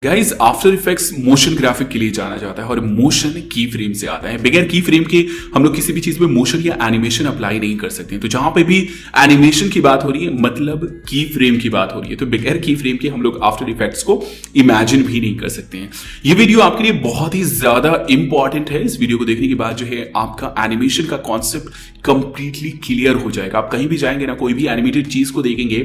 Guys after effects motion graphic के लिए जाना जाता है और मोशन की फ्रेम से आता है। बगैर की फ्रेम के हम लोग किसी भी चीज में मोशन या एनिमेशन अप्लाई नहीं कर सकते। तो जहां पे भी एनिमेशन की बात हो रही है मतलब की फ्रेम की बात हो रही है, तो बगैर की फ्रेम के हम लोग आफ्टर इफेक्ट्स को इमेजिन भी नहीं कर सकते हैं। ये वीडियो आपके लिए बहुत ही ज्यादा इंपॉर्टेंट है। इस वीडियो को देखने के बाद जो है आपका एनिमेशन का कॉन्सेप्ट कंप्लीटली क्लियर हो जाएगा। आप कहीं भी जाएंगे ना, कोई भी एनिमेटेड चीज को देखेंगे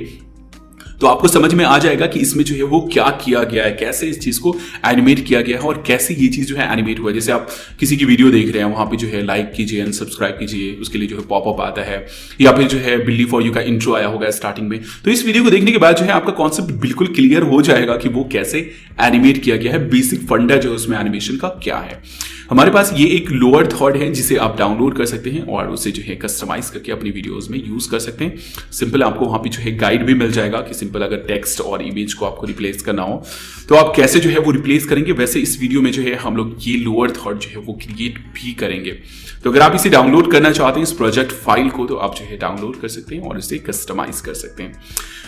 तो आपको समझ में आ जाएगा कि इसमें जो है वो क्या किया गया है, कैसे इस चीज को एनिमेट किया गया है और कैसे ये चीज जो है एनिमेट हुआ है। जैसे आप किसी की वीडियो देख रहे हैं, वहां पे जो है लाइक कीजिए एंड सब्सक्राइब कीजिए, उसके लिए जो है पॉपअप आता है, या फिर जो है बिल्ली फॉर यू का इंट्रो आया होगा स्टार्टिंग में। तो इस वीडियो को देखने के बाद जो है आपका कॉन्सेप्ट बिल्कुल क्लियर हो जाएगा कि वो कैसे एनिमेट किया गया है, बेसिक फंडा जो है उसमें एनिमेशन का क्या है। हमारे पास ये एक लोअर थॉट है जिसे आप डाउनलोड कर सकते हैं और उसे जो है कस्टमाइज करके अपनी वीडियोस में यूज कर सकते हैं। सिंपल आपको वहां पे जो है गाइड भी मिल जाएगा कि सिंपल अगर टेक्स्ट और इमेज को आपको रिप्लेस करना हो तो आप कैसे जो है वो रिप्लेस करेंगे। वैसे इस वीडियो में जो है हम लोग ये लोअर थॉट जो है वो क्रिएट भी करेंगे। तो अगर आप इसे डाउनलोड करना चाहते हैं इस प्रोजेक्ट फाइल को, तो आप जो है डाउनलोड कर सकते हैं और इसे कस्टमाइज कर सकते हैं।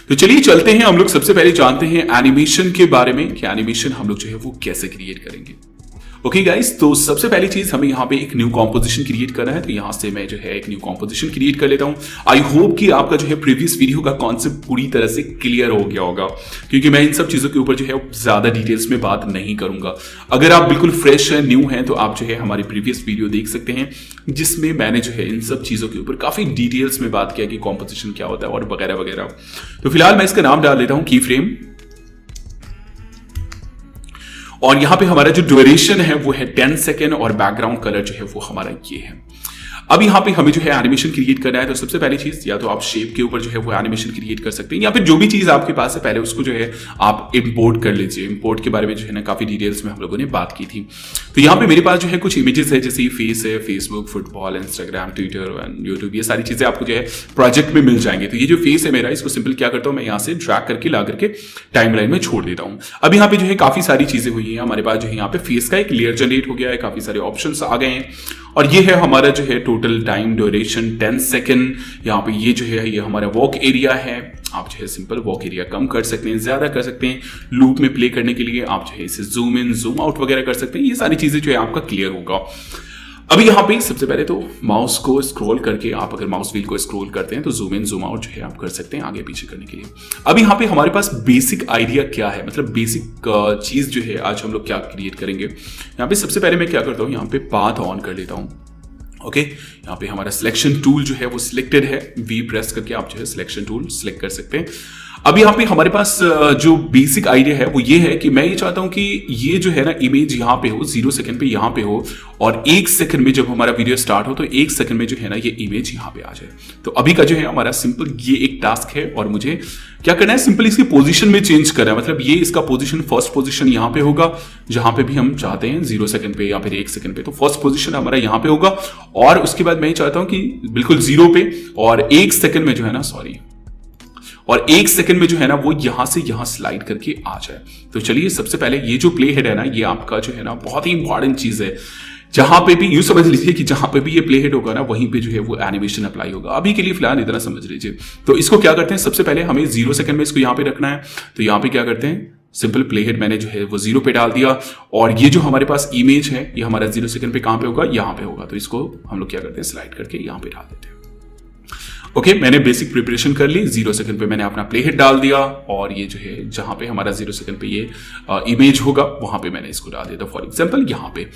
तो चलिए चलते हैं, हम लोग सबसे पहले जानते हैं एनिमेशन के बारे में कि एनिमेशन हम लोग जो है वो कैसे क्रिएट करेंगे। ओके गाइस, तो सबसे पहली चीज हमें यहाँ पे एक न्यू कॉम्पोजिशन क्रिएट करना है। तो यहाँ से मैं जो है एक न्यू कॉम्पोजिशन क्रिएट कर लेता हूँ। आई होप कि आपका जो है प्रीवियस वीडियो का कॉन्सेप्ट पूरी तरह से क्लियर हो गया होगा, क्योंकि मैं इन सब चीजों के ऊपर जो है ज्यादा डिटेल्स में बात नहीं करूंगा। अगर आप बिल्कुल फ्रेश है, न्यू है, तो आप जो है हमारी प्रीवियस वीडियो देख सकते हैं जिसमें मैंने जो है इन सब चीजों के ऊपर काफी डिटेल्स में बात किया कि कॉम्पोजिशन क्या होता है और वगैरह वगैरह। तो फिलहाल मैं इसका नाम डाल देता हूं की फ्रेम, और यहां पे हमारा जो ड्यूरेशन है वो है 10 सेकेंड और बैकग्राउंड कलर जो है वो हमारा ये है। अब यहाँ पे हमें जो है एनिमेशन क्रिएट करना है। तो सबसे पहली चीज, या तो आप शेप के ऊपर जो है वो एनिमेशन क्रिएट कर सकते हैं, या फिर जो भी चीज आपके पास है पहले उसको जो है आप इंपोर्ट कर लीजिए। इंपोर्ट के बारे में जो है ना काफी डिटेल्स में हम लोगों ने बात की थी। तो यहाँ पे मेरे पास जो है कुछ इमेजेस है, जैसे फेस है, Facebook, football, Instagram, Twitter and YouTube, ये सारी चीजें आपको जो है प्रोजेक्ट में मिल जाएंगे। तो ये जो फेस है मेरा, इसको सिंपल क्या करता हूँ, मैं यहाँ से ड्रैग करके ला करके टाइमलाइन में छोड़ देता हूँ। अब यहाँ पे जो है काफी सारी चीजें हुई है। हमारे पास जो है यहाँ पे फेस का एक लेयर जनरेट हो गया है, काफी सारे ऑप्शन आ गए हैं, और ये है हमारा जो है टोटल टाइम ड्यूरेशन 10 सेकेंड। यहाँ पे ये जो है ये हमारा वॉक एरिया है। आप जो है सिंपल वॉक एरिया कम कर सकते हैं, ज्यादा कर सकते हैं। लूप में प्ले करने के लिए आप जो है इसे जूम इन जूम आउट वगैरह कर सकते हैं। ये सारी चीजें जो है आपका क्लियर होगा। अभी यहाँ पे सबसे पहले तो माउस को स्क्रॉल करके, आप अगर माउस व्हील को स्क्रॉल करते हैं तो जूम इन जूम आउट जो है आप कर सकते हैं आगे पीछे करने के लिए। अब यहाँ पे हमारे पास बेसिक आइडिया क्या है, मतलब बेसिक चीज जो है आज हम लोग क्या क्रिएट करेंगे। यहाँ पे सबसे पहले मैं क्या करता हूँ, यहाँ पे पाथ ऑन कर लेता हूँ। ओके, यहाँ पे हमारा सिलेक्शन टूल जो है वो सिलेक्टेड है। वी प्रेस करके आप जो है सिलेक्शन टूल सिलेक्ट कर सकते हैं। अब यहाँ पे हमारे पास जो बेसिक आइडिया है वो ये है कि मैं ये चाहता हूं कि ये जो है ना इमेज यहाँ पे हो, 0 सेकंड पे यहाँ पे हो, और 1 सेकंड में जब हमारा वीडियो स्टार्ट हो तो 1 सेकंड में जो है ना ये इमेज यहाँ पे आ जाए। तो अभी का जो है हमारा सिंपल ये एक टास्क है, और मुझे क्या करना है, सिंपल इसकी पोजीशन में चेंज करना है। मतलब ये इसका पोजीशन, फर्स्ट पोजीशन यहाँ पे होगा जहां पे भी हम चाहते हैं, 0 सेकंड पे या फिर 1 सेकंड पे। तो फर्स्ट पोजीशन हमारा यहाँ पे होगा, और उसके बाद मैं चाहता हूं कि बिल्कुल 0 पे और 1 सेकंड में जो है ना, और 1 सेकंड में जो है ना वो यहां से यहां स्लाइड करके आ जाए। तो चलिए सबसे पहले ये जो प्ले हेड है ना, ये आपका जो है ना बहुत ही इंपॉर्टेंट चीज है। जहां पे भी यूं समझ लीजिए कि जहां पे भी ये प्ले हेड होगा ना, वहीं पे जो है वो एनिमेशन अप्लाई होगा। अभी के लिए फिलहाल इतना समझ लीजिए। तो इसको क्या करते हैं, सबसे पहले हमें 0 सेकंड में इसको यहां पे रखना है। तो यहां पे क्या करते हैं, सिंपल प्ले हेड मैंने जो है वो 0 पे डाल दिया, और ये जो हमारे पास इमेज है ये हमारा 0 सेकंड पे कहां पे होगा, यहां पे होगा। तो इसको हम लोग क्या करते हैं, स्लाइड करके यहां पे डाल देते हैं। ओके, मैंने बेसिक प्रिपरेशन कर ली। 0 सेकंड पे मैंने अपना प्ले हेड डाल दिया, और ये जो है जहां पे हमारा 0 सेकंड पे ये इमेज होगा वहां पे मैंने इसको डाल दिया। फॉर एग्जांपल यहाँ पे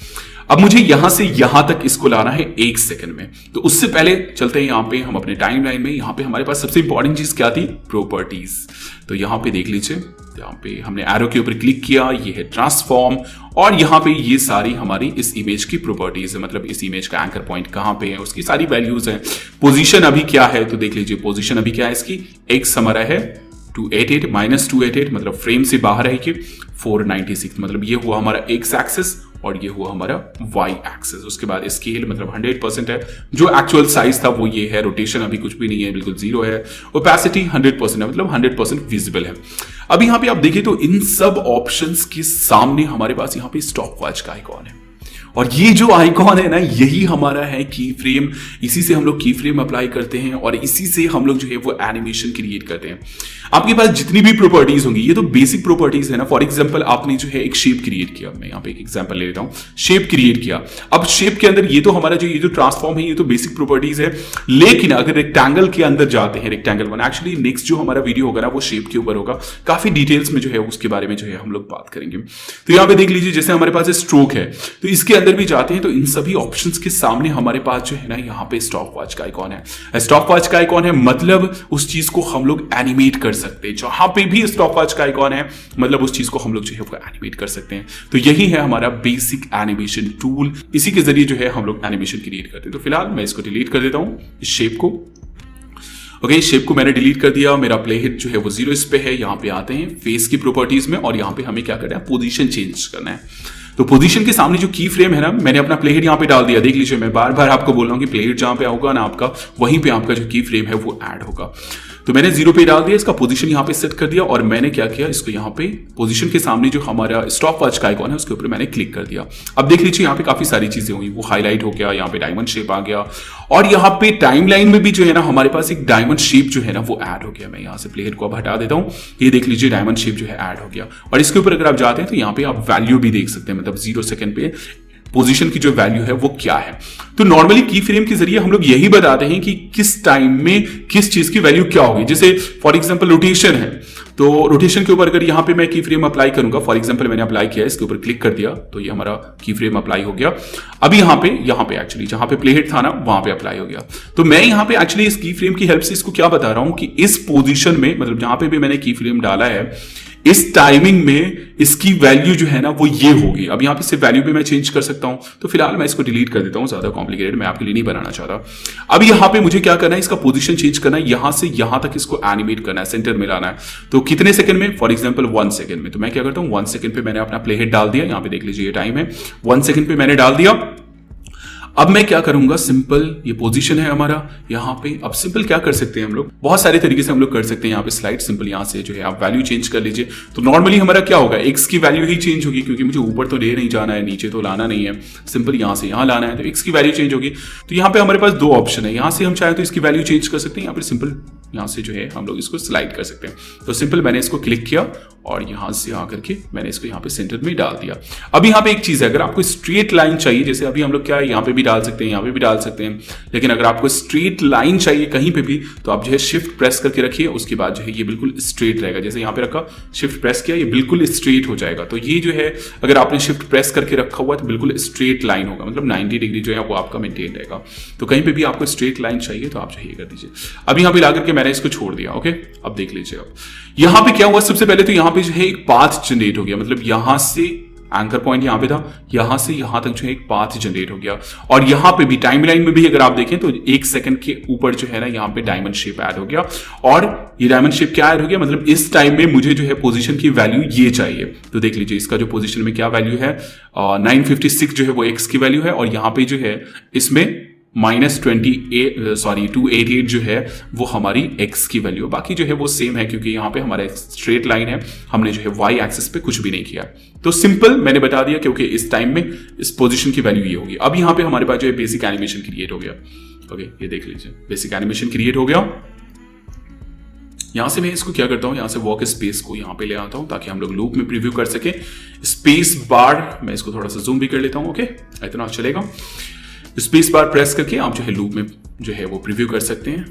अब मुझे यहां से यहां तक इसको लाना है 1 सेकंड में। तो उससे पहले चलते हैं यहाँ पे हम अपने टाइमलाइन में। यहाँ पे हमारे पास सबसे इंपॉर्टेंट चीज क्या थी, प्रॉपर्टीज। तो यहाँ पे देख लीजिए, यहाँ पे हमने एरो के ऊपर क्लिक किया, ये है ट्रांसफॉर्म, और यहाँ पे ये सारी हमारी इस इमेज की प्रॉपर्टीज है। मतलब इस इमेज का एंकर पॉइंट कहाँ पे है, उसकी सारी वैल्यूज हैं। पोजीशन अभी क्या है, तो देख लीजिए पोजीशन अभी क्या है इसकी, एक्स हमारा है 288 -288, मतलब फ्रेम से बाहर है कि 496, मतलब ये हुआ हमारा एक्स एक्सिस और ये हुआ हमारा वाई एक्सिस। उसके बाद स्केल मतलब 100% है, जो एक्चुअल साइज था वो ये है। रोटेशन अभी कुछ भी नहीं है, बिल्कुल 0 है। ओपेसिटी 100% है, मतलब 100% विजिबल है। अब यहाँ पे आप देखिए तो इन सब ऑप्शंस के सामने हमारे पास यहाँ पे स्टॉप वॉच का आइकॉन है, और ये जो आइकॉन है ना, यही हमारा है की फ्रेम। इसी से हम लोग की फ्रेम अप्लाई करते हैं और इसी से हम लोग जो है वो एनिमेशन क्रिएट करते हैं। आपके पास जितनी भी प्रॉपर्टीज होंगी, ये तो बेसिक प्रॉपर्टीज है ना। फॉर एग्जांपल आपने जो है एक शेप क्रिएट किया, मैं यहाँ पे एक एग्जांपल ले लेता हूँ, शेप क्रिएट किया। अब शेप के अंदर ये तो हमारा जो ये जो ट्रांसफॉर्म है ये तो बेसिक प्रॉपर्टीज है, लेकिन अगर रेक्टेंगल के अंदर जाते हैं, रेक्टेंगल वन, एक्चुअली नेक्स्ट जो हमारा वीडियो होगा ना वो शेप के ऊपर होगा, काफी डिटेल्स में जो है उसके बारे में जो है हम लोग बात करेंगे। तो यहाँ पे देख लीजिए, जैसे हमारे पास स्ट्रोक है तो इसके अंदर भी जाते हैं तो इन सभी ऑप्शंस के सामने हमारे पास जो है ना यहाँ पे स्टॉप वॉच का आइकॉन है। स्टॉप वॉच का आइकॉन है मतलब उस चीज को हम लोग एनिमेट कर सकते हैं। जहां पे भी स्टॉप वॉच का आइकॉन है मतलब उस चीज को हम लोग जो है वो एनिमेट कर सकते हैं। तो यही है हमारा बेसिक एनिमेशन टूल, इसी के जरिए जो है हम लोग एनिमेशन क्रिएट करते हैं। तो फिलहाल मैं इसको डिलीट कर देता हूं, इस शेप को। ओके, शेप को मैंने डिलीट कर दिया। मेरा प्ले हेड जो है वो 0 इस पे है। यहाँ पे आते हैं फेस की प्रॉपर्टीज में और यहाँ पे हमें क्या करना है, पोजीशन चेंज करना है। तो पोजीशन के सामने जो की फ्रेम है ना, मैंने अपना प्ले हेड यहाँ पे डाल दिया। देख लीजिए, मैं बार बार आपको बोल रहा हूँ कि प्ले हेड जहां पे होगा ना आपका, वहीं पे आपका जो की फ्रेम है वो ऐड होगा। तो मैंने 0 पे डाल दिया, इसका पोजीशन यहाँ पे सेट कर दिया और मैंने क्या किया, इसको यहाँ पे पोजीशन के सामने जो हमारा स्टॉप वॉच का आइकॉन है उसके ऊपर मैंने क्लिक कर दिया। अब देख लीजिए यहाँ पे काफी सारी चीजें हुई, वो हाईलाइट हो गया, यहाँ पे डायमंड शेप आ गया और यहाँ पे टाइमलाइन में भी जो है ना हमारे पास एक डायमंड शेप जो है ना वो ऐड हो गया। मैं यहाँ से प्ले हेड को अब हटा देता हूँ, ये देख लीजिए डायमंड शेप जो है ऐड हो गया। और इसके ऊपर अगर आप जाते हैं तो यहाँ पे आप वैल्यू भी देख सकते हैं, मतलब 0 सेकंड पे पोजीशन की जो वैल्यू है वो क्या है। तो नॉर्मली की फ्रेम के जरिए हम लोग यही बताते हैं कि किस टाइम में किस चीज की वैल्यू क्या होगी। जैसे फॉर एग्जांपल रोटेशन है, तो रोटेशन के ऊपर अगर यहाँ पे मैं की फ्रेम अप्लाई करूंगा, फॉर एग्जांपल मैंने अप्लाई किया, इसके ऊपर क्लिक कर दिया तो ये हमारा की फ्रेम अप्लाई हो गया। अब यहाँ पे एक्चुअली जहां पे प्ले हेड था ना वहां पे अप्लाई हो गया। तो मैं यहाँ पे एक्चुअली इस की फ्रेम की हेल्प से इसको क्या बता रहा हूं कि इस पोजीशन में, मतलब जहां पे भी मैंने की फ्रेम डाला है, इस टाइमिंग में इसकी वैल्यू जो है ना वो ये होगी। अब यहाँ पे सिर्फ वैल्यू भी मैं चेंज कर सकता हूं। तो फिलहाल मैं इसको डिलीट कर देता हूं, ज्यादा कॉम्प्लिकेटेड मैं आपके लिए नहीं बनाना चाहता। अब यहाँ पे मुझे क्या करना है, इसका पोजीशन चेंज करना है, यहां से यहां तक इसको एनिमेट करना है, सेंटर में लाना है। तो कितने सेकंड में, फॉर एग्जांपल 1 सेकंड में। तो मैं क्या करता हूं, 1 सेकंड पे मैंने अपना प्ले हेड डाल दिया, यहाँ पे देख लीजिए ये टाइम है, 1 सेकंड पे मैंने डाल दिया। अब मैं क्या करूंगा, सिंपल ये पोजीशन है हमारा यहाँ पे। अब सिंपल क्या कर सकते हैं हम लोग, बहुत सारे तरीके से हम लोग कर सकते हैं। यहाँ पे स्लाइड सिंपल यहाँ से जो है आप वैल्यू चेंज कर लीजिए। तो नॉर्मली हमारा क्या होगा, एक्स की वैल्यू ही चेंज होगी, क्योंकि मुझे ऊपर तो ले नहीं जाना है, नीचे तो लाना नहीं है, सिंपल यहाँ से यहाँ लाना है, तो एक्स की वैल्यू चेंज होगी। तो यहाँ पे हमारे पास 2 ऑप्शन है, यहाँ से हम चाहे तो इसकी वैल्यू चेंज कर सकते हैं, यहाँ पे सिंपल यहाँ से जो है हम लोग इसको स्लाइड कर सकते हैं। तो सिंपल मैंने इसको क्लिक किया और यहां से आकर के मैंने इसको यहाँ पे सेंटर में डाल दिया। अब यहाँ पे एक चीज है, अगर आपको स्ट्रेट लाइन चाहिए, जैसे अभी हम लोग क्या है यहाँ पे भी डाल सकते हैं, यहाँ पे भी डाल सकते हैं, लेकिन अगर आपको स्ट्रेट लाइन चाहिए कहीं पे भी तो आप जो है शिफ्ट प्रेस करके रखिए, उसके बाद जो है ये बिल्कुल स्ट्रेट रहेगा। जैसे यहाँ पे रखा, शिफ्ट प्रेस किया, ये बिल्कुल स्ट्रेट हो जाएगा। तो ये जो है अगर आपने शिफ्ट प्रेस करके रखा हुआ तो बिल्कुल स्ट्रेट लाइन होगा, मतलब 90 डिग्री जो है वो आपका मेंटेन रहेगा। तो कहीं पे भी आपको स्ट्रेट लाइन चाहिए तो आप जो है कर दीजिए। अब यहाँ पे ला करके मैंने इसको छोड़ दिया। ओके, अब देख लीजिए, अब यहां पे क्या हुआ, सबसे पहले तो यहां पे जो है एक पाथ जनरेट हो गया, मतलब यहां से एंकर पॉइंट यहां पे था, यहां से यहां तक जो है एक पाथ जनरेट हो गया। और यहां पे भी टाइमलाइन में भी अगर आप देखें तो 1 सेकंड के ऊपर जो है ना यहाँ पे डायमंड शेप ऐड हो गया। और ये डायमंड शेप क्या ऐड हो गया, मतलब इस टाइम में मुझे जो है पोजीशन की वैल्यू ये चाहिए। तो देख लीजिए इसका जो पोजीशन में क्या वैल्यू है, 956 जो है वो एक्स की वैल्यू है, और यहाँ पे जो है इसमें -288 जो है वो हमारी x की वैल्यू, बाकी जो है वो सेम है क्योंकि यहाँ पे हमारा स्ट्रेट लाइन है, हमने जो है y एक्सिस पे कुछ भी नहीं किया। तो सिंपल मैंने बता दिया क्योंकि इस टाइम में इस पोजीशन की वैल्यू ये होगी। अब यहाँ पे हमारे पास जो है बेसिक एनिमेशन क्रिएट हो गया। ओके, ये देख लीजिए बेसिक एनिमेशन क्रिएट हो गया। यहां से मैं इसको क्या करता हूं, यहां से वर्क स्पेस को यहां पे ले आता हूं ताकि हम लोग लूप में प्रीव्यू कर सके। स्पेस बार मैं इसको थोड़ा सा जूम भी कर लेता हूं। ओके, इतना चलेगा। स्पेस बार प्रेस करके आप जो है लूप में जो है वो प्रीव्यू कर सकते हैं।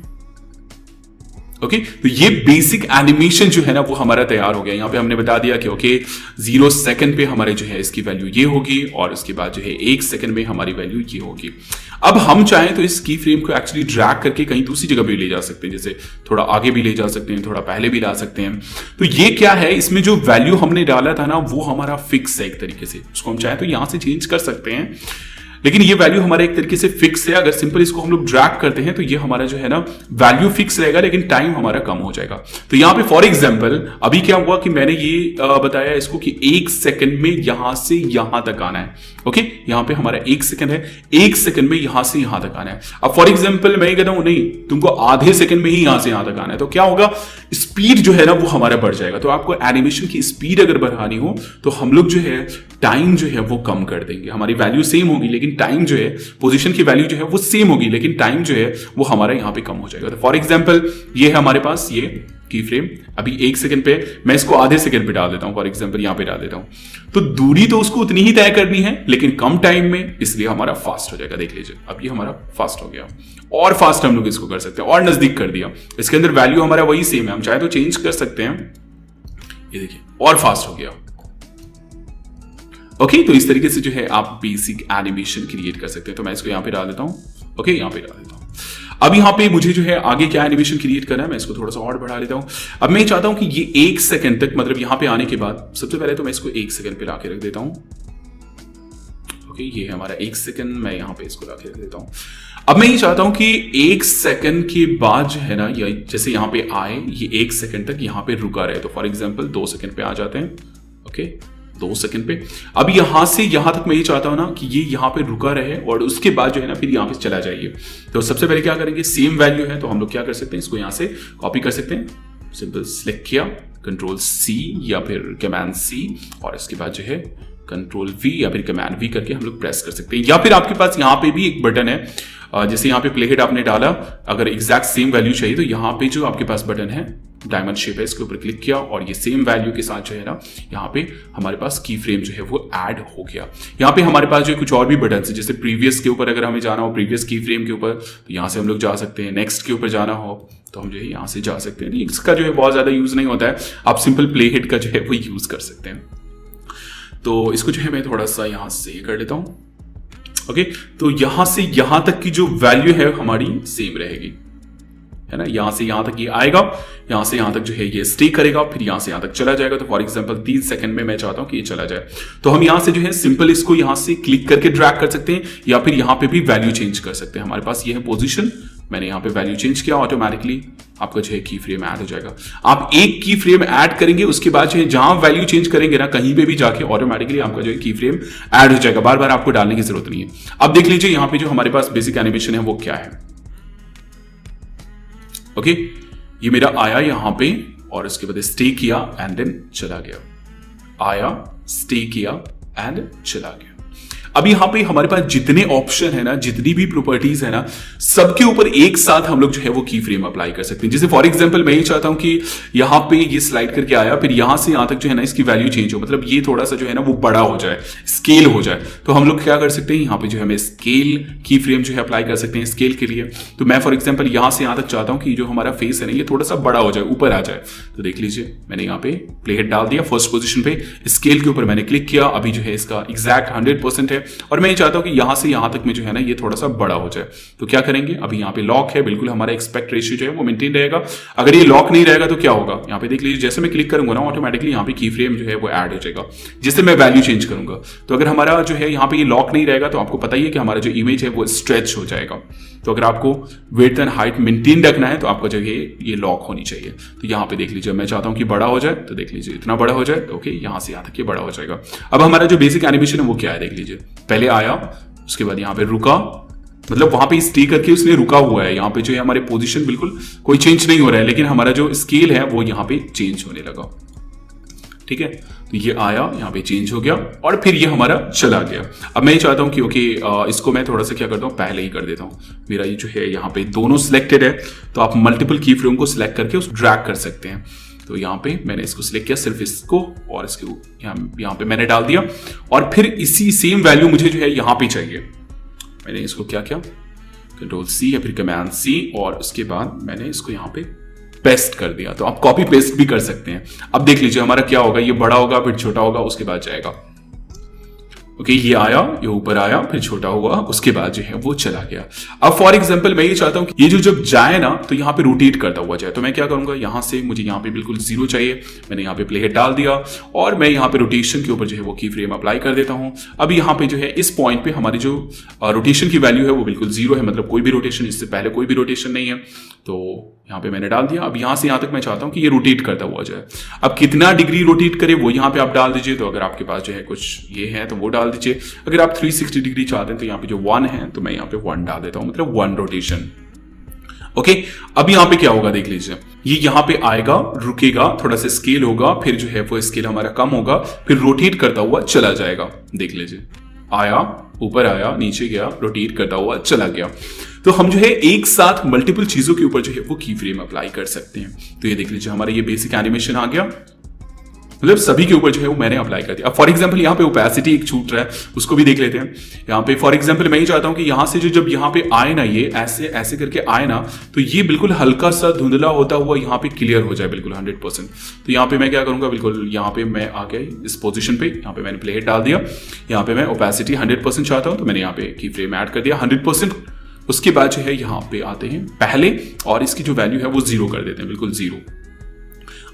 ओके, तो ये बेसिक एनिमेशन जो है ना वो हमारा तैयार हो गया। यहाँ पे हमने बता दिया कि ओके 0 सेकंड पे हमारे जो है इसकी वैल्यू ये होगी और उसके बाद जो है 1 सेकंड में हमारी वैल्यू ये होगी। अब हम चाहें तो इस की फ्रेम को एक्चुअली ड्रैग करके कहीं दूसरी जगह भी ले जा सकते हैं, जैसे थोड़ा आगे भी ले जा सकते हैं, थोड़ा पहले भी ला सकते हैं। तो ये क्या है, इसमें जो वैल्यू हमने डाला था ना वो हमारा फिक्स है एक तरीके से, उसको हम चाहें तो यहां से चेंज कर सकते हैं, लेकिन ये वैल्यू हमारा एक तरीके से फिक्स है। अगर सिंपल इसको हम लोग ड्रैग करते हैं तो ये हमारा जो है ना वैल्यू फिक्स रहेगा, लेकिन टाइम हमारा कम हो जाएगा। तो यहाँ पे फॉर एग्जांपल अभी क्या हुआ कि मैंने ये बताया इसको कि 1 सेकंड में यहां से यहां तक आना है। ओके, यहाँ पे हमारा 1 सेकंड है, 1 सेकंड में यहां से यहां तक आना है। अब फॉर एग्जांपल मैं कहता हूं नहीं, तुमको आधे सेकंड में ही यहां से यहां तक आना है, तो क्या होगा, स्पीड जो है ना वो हमारा बढ़ जाएगा। तो आपको एनिमेशन की स्पीड अगर बढ़ानी हो तो हम लोग जो है टाइम जो है वो कम कर देंगे। हमारी वैल्यू सेम होगी लेकिन टाइम जो है, पोजीशन की वैल्यू जो है वो सेम होगी लेकिन टाइम जो है वो हमारा यहाँ पे कम हो जाएगा। तो फॉर एग्जांपल ये है हमारे पास, ये की फ्रेम, अभी 1 सेकंड पे, मैं इसको आधे सेकंड पे डाल देता हूं, फॉर एग्जांपल यहां पे डाल देता हूं। तो दूरी तो उसको उतनी ही तय करनी है लेकिन कम टाइम में, इसलिए हमारा फास्ट हो जाएगा। देख लीजिए अब ये हमारा फास्ट हो गया, और फास्ट हम लोग इसको कर सकते हैं, और नजदीक कर दिया। इसके अंदर वैल्यू हमारा वही सेम है, हम चाहे तो चेंज कर सकते हैं। ये देखिए और फास्ट हो गया। ओके, तो इस तरीके से जो है आप बेसिक एनिमेशन क्रिएट कर सकते हैं। तो मैं इसको यहां पे डाल देता हूं, ओके यहां पे डाल देता हूं। अब यहां पे मुझे जो है आगे क्या एनिमेशन क्रिएट करना है, मैं इसको थोड़ा सा और बढ़ा लेता हूं। अब मैं चाहता हूं कि ये 1 सेकंड तक, मतलब यहां पे आने के बाद सबसे पहले तो मैं इसको 1 सेकंड पे लाके रख देता हूं। ओके, ये है हमारा 1 सेकंड, मैं यहां पे इसको लाके रख देता हूं। अब मैं ये चाहता हूं कि 1 सेकंड के बाद जो है ना, या जैसे यहां पे आए, ये 1 सेकंड तक यहां पे रुका रहे। तो फॉर एग्जाम्पल 2 सेकंड पे आ जाते हैं। ओके, 2 सेकंड पे। अब यहां से यहां तक मैं ये चाहता हूं ना कि ये यहां पे रुका रहे और उसके बाद जो है ना फिर यहां पे चला जाइए। तो सबसे पहले क्या करेंगे, सेम वैल्यू है तो हम लोग क्या कर सकते हैं, इसको यहां से कॉपी कर सकते हैं। सिंपल सिलेक्ट किया, कंट्रोल सी या फिर कमांड सी, और इसके बाद जो है कंट्रोल वी या फिर कमांड वी करके हम लोग प्रेस कर सकते हैं। या फिर आपके पास यहां पे भी एक बटन है, जैसे यहां पे प्ले हेड आपने डाला, अगर एग्जैक्ट सेम वैल्यू चाहिए तो यहां पे जो आपके पास बटन है डायमंड शेप है, इसके ऊपर क्लिक किया और ये सेम वैल्यू के साथ जो है ना यहाँ पे हमारे पास की फ्रेम जो है वो ऐड हो गया। यहाँ पे हमारे पास जो कुछ और भी बटन है, जैसे प्रीवियस के ऊपर अगर हमें जाना हो, प्रीवियस की फ्रेम के ऊपर, तो यहाँ से हम लोग जा सकते हैं। नेक्स्ट के ऊपर जाना हो तो हम जो है यहाँ से जा सकते हैं। इसका जो है बहुत ज्यादा यूज नहीं होता है, आप सिंपल प्ले हेड का जो है वो यूज कर सकते हैं। तो इसको जो है मैं थोड़ा सा यहाँ से कर लेता हूँ। ओके, तो यहां से यहां तक की जो वैल्यू है हमारी सेम रहेगी, है ना। यहां से यहां तक ये आएगा, यहां से यहां तक जो है ये स्टे करेगा, फिर यहां से यहां तक चला जाएगा। तो फॉर एग्जांपल 3 सेकंड में मैं चाहता हूं कि ये चला जाए, तो हम यहां से जो है सिंपल इसको यहां से क्लिक करके ड्रैग कर सकते हैं, या फिर यहां पे भी वैल्यू चेंज कर सकते हैं। हमारे पास ये है पोजीशन, मैंने यहां पे वैल्यू चेंज किया, ऑटोमेटिकली आपका जो है की फ्रेम ऐड हो जाएगा। आप एक की फ्रेम ऐड करेंगे, उसके बाद जो है जहां वैल्यू चेंज करेंगे ना, कहीं पे भी जाके ऑटोमेटिकली आपका जो है की फ्रेम ऐड हो जाएगा, बार बार आपको डालने की जरूरत नहीं है। अब देख लीजिए यहां पे जो हमारे पास बेसिक एनिमेशन है वो क्या है। ओके, ये मेरा आया यहां पे और इसके बाद स्टे किया एंड देन चला गया, आया स्टे किया एंड चला गया। अब यहां पे हमारे पास जितने ऑप्शन है ना, जितनी भी प्रॉपर्टीज है ना, सबके ऊपर एक साथ हम लोग जो है वो की फ्रेम अप्लाई कर सकते हैं। जैसे फॉर एग्जांपल मैं ये चाहता हूं कि यहां पे ये स्लाइड करके आया, फिर यहां से यहां तक जो है ना इसकी वैल्यू चेंज हो, मतलब ये थोड़ा सा जो है ना वो बड़ा हो जाए, स्केल हो जाए, तो हम लोग क्या कर सकते हैं, यहां पे जो है हमें स्केल की फ्रेम जो है अप्लाई कर सकते हैं स्केल के लिए। तो मैं फॉर एग्जाम्पल यहां से यहां तक चाहता हूं कि जो हमारा फेस है ना ये थोड़ा सा बड़ा हो जाए, ऊपर आ जाए। तो देख लीजिए मैंने यहाँ पे प्ले हेड डाल दिया फर्स्ट पोजिशन पे, स्केल के ऊपर मैंने क्लिक किया, अभी जो है इसका एग्जैक्ट 100% है, और मैं ये चाहता हूं कि यहां से यहां तक में जो है ना ये थोड़ा सा बड़ा हो जाए। तो क्या करेंगे, अभी यहां पे लॉक है, बिल्कुल हमारा एक्सपेक्ट रेशियो जो है वो मेंटेन रहेगा। अगर ये लॉक नहीं रहेगा तो क्या होगा, यहां पे देख लीजिए जैसे मैं क्लिक करूंगा ना ऑटोमेटिकली यहां पे की फ्रेम जो है वो ऐड हो जाएगा, जिससे मैं वैल्यू चेंज करूंगा। तो अगर हमारा जो है यहां पे ये लॉक नहीं रहेगा तो आपको पता ही है कि हमारा जो इमेज है वो स्ट्रेच हो जाएगा। तो अगर आपको विड्थ एंड हाइट मेंटेन रखना है तो आपका जो है ये लॉक होनी चाहिए। तो यहां पे देख लीजिए मैं चाहता हूं कि बड़ा हो जाए, तो देख लीजिए इतना बड़ा हो जाए, ओके यहां से यहां तक ये बड़ा हो जाएगा। अब हमारा जो बेसिक एनिमेशन है वो क्या है, देख लीजिए पहले आया, उसके बाद यहां पे रुका, मतलब वहां पे स्टे करके उसने रुका हुआ है, यहां पे जो है हमारे पोजीशन बिल्कुल कोई चेंज नहीं हो रहा है, लेकिन हमारा जो स्केल है वो यहां पे चेंज होने लगा। ठीक है, तो ये आया यहां पे चेंज हो गया और फिर ये हमारा चला गया। अब मैं ये चाहता हूं कि ओके इसको मैं थोड़ा सा क्या करता हूं, पहले ही कर देता हूं। मेरा ये जो है यहाँ पे दोनों सिलेक्टेड है, तो आप मल्टीपल की फ्रेम को सिलेक्ट करके उसको ड्रैग कर सकते हैं। तो यहाँ पे मैंने इसको सिलेक्ट किया, सिर्फ इसको, और इसके यहाँ पे मैंने डाल दिया, और फिर इसी सेम वैल्यू मुझे जो है यहाँ पे चाहिए। मैंने इसको क्या किया, कंट्रोल सी या फिर कमांड सी, और उसके बाद मैंने इसको यहाँ पे पेस्ट कर दिया। तो आप कॉपी पेस्ट भी कर सकते हैं। अब देख लीजिए हमारा क्या होगा, ये बड़ा होगा फिर छोटा होगा, उसके बाद जाएगा। ओके, ये आया, ये ऊपर आया, फिर छोटा हुआ, उसके बाद जो है वो चला गया। अब फॉर एग्जांपल मैं ये चाहता हूं कि ये जो जब जाए ना तो यहाँ पे रोटेट करता हुआ जाए, तो मैं क्या करूंगा, यहाँ से मुझे यहाँ पे बिल्कुल 0 चाहिए, मैंने यहाँ पे प्ले हेड डाल दिया और मैं यहाँ पे रोटेशन के ऊपर जो है वो की फ्रेम अप्लाई कर देता हूँ। अब यहाँ पे जो है इस पॉइंट पे हमारी जो रोटेशन की वैल्यू है वो बिल्कुल 0 है, मतलब कोई भी रोटेशन, इससे पहले कोई भी रोटेशन नहीं है। तो यहाँ पे मैंने डाल दिया। अब यहाँ से यहाँ तक मैं चाहता हूँ कि ये रोटेट करता हुआ जाए। अब कितना डिग्री रोटेट करे वो यहाँ पे आप डाल दीजिए। तो अगर आपके पास जो है कुछ ये है तो वो डाल दीजिए। अगर आप 360 डिग्री चाहते हैं तो यहाँ पे जो 1 है तो मैं यहाँ पे 1 डाल देता हूँ, मतलब 1 रोटेशन। ओके, अब यहाँ पे क्या होगा देख लीजिए, ये यहाँ पे आएगा, रुकेगा, थोड़ा सा स्केल होगा, फिर जो है वो स्केल हमारा कम होगा, फिर रोटेट करता हुआ चला जाएगा। देख लीजिए, आया, ऊपर आया, नीचे गया, रोटेट करता हुआ चला गया। तो हम जो है एक साथ मल्टीपल चीजों के ऊपर जो है वो की फ्रेम अप्लाई कर सकते हैं। तो ये देख लीजिए हमारा ये बेसिक एनिमेशन आ गया, मतलब सभी के ऊपर जो है वो मैंने अप्लाई कर दिया। अब फॉर एग्जांपल यहाँ पे ओपेसिटी एक छूट रहा है, उसको भी देख लेते हैं। यहाँ पे फॉर एग्जांपल मैं ही चाहता हूं कि यहाँ से जो जब यहाँ पे आए ना, ये ऐसे ऐसे करके आए ना, तो ये बिल्कुल हल्का सा धुंधला होता हुआ यहाँ पे क्लियर हो जाए बिल्कुल 100%। तो यहाँ पे मैं क्या करूंगा, बिल्कुल यहाँ पे मैं आ गया इस पोजिशन पे, यहाँ पे मैंने प्ले डाल दिया। यहाँ पे मैं ओपेसिटी 100% चाहता हूँ, तो मैंने यहाँ पे की फ्रेम ऐड कर दिया 100%। उसके बाद जो है यहाँ पे आते हैं पहले, और इसकी जो वैल्यू है वो 0 कर देते हैं, बिल्कुल 0।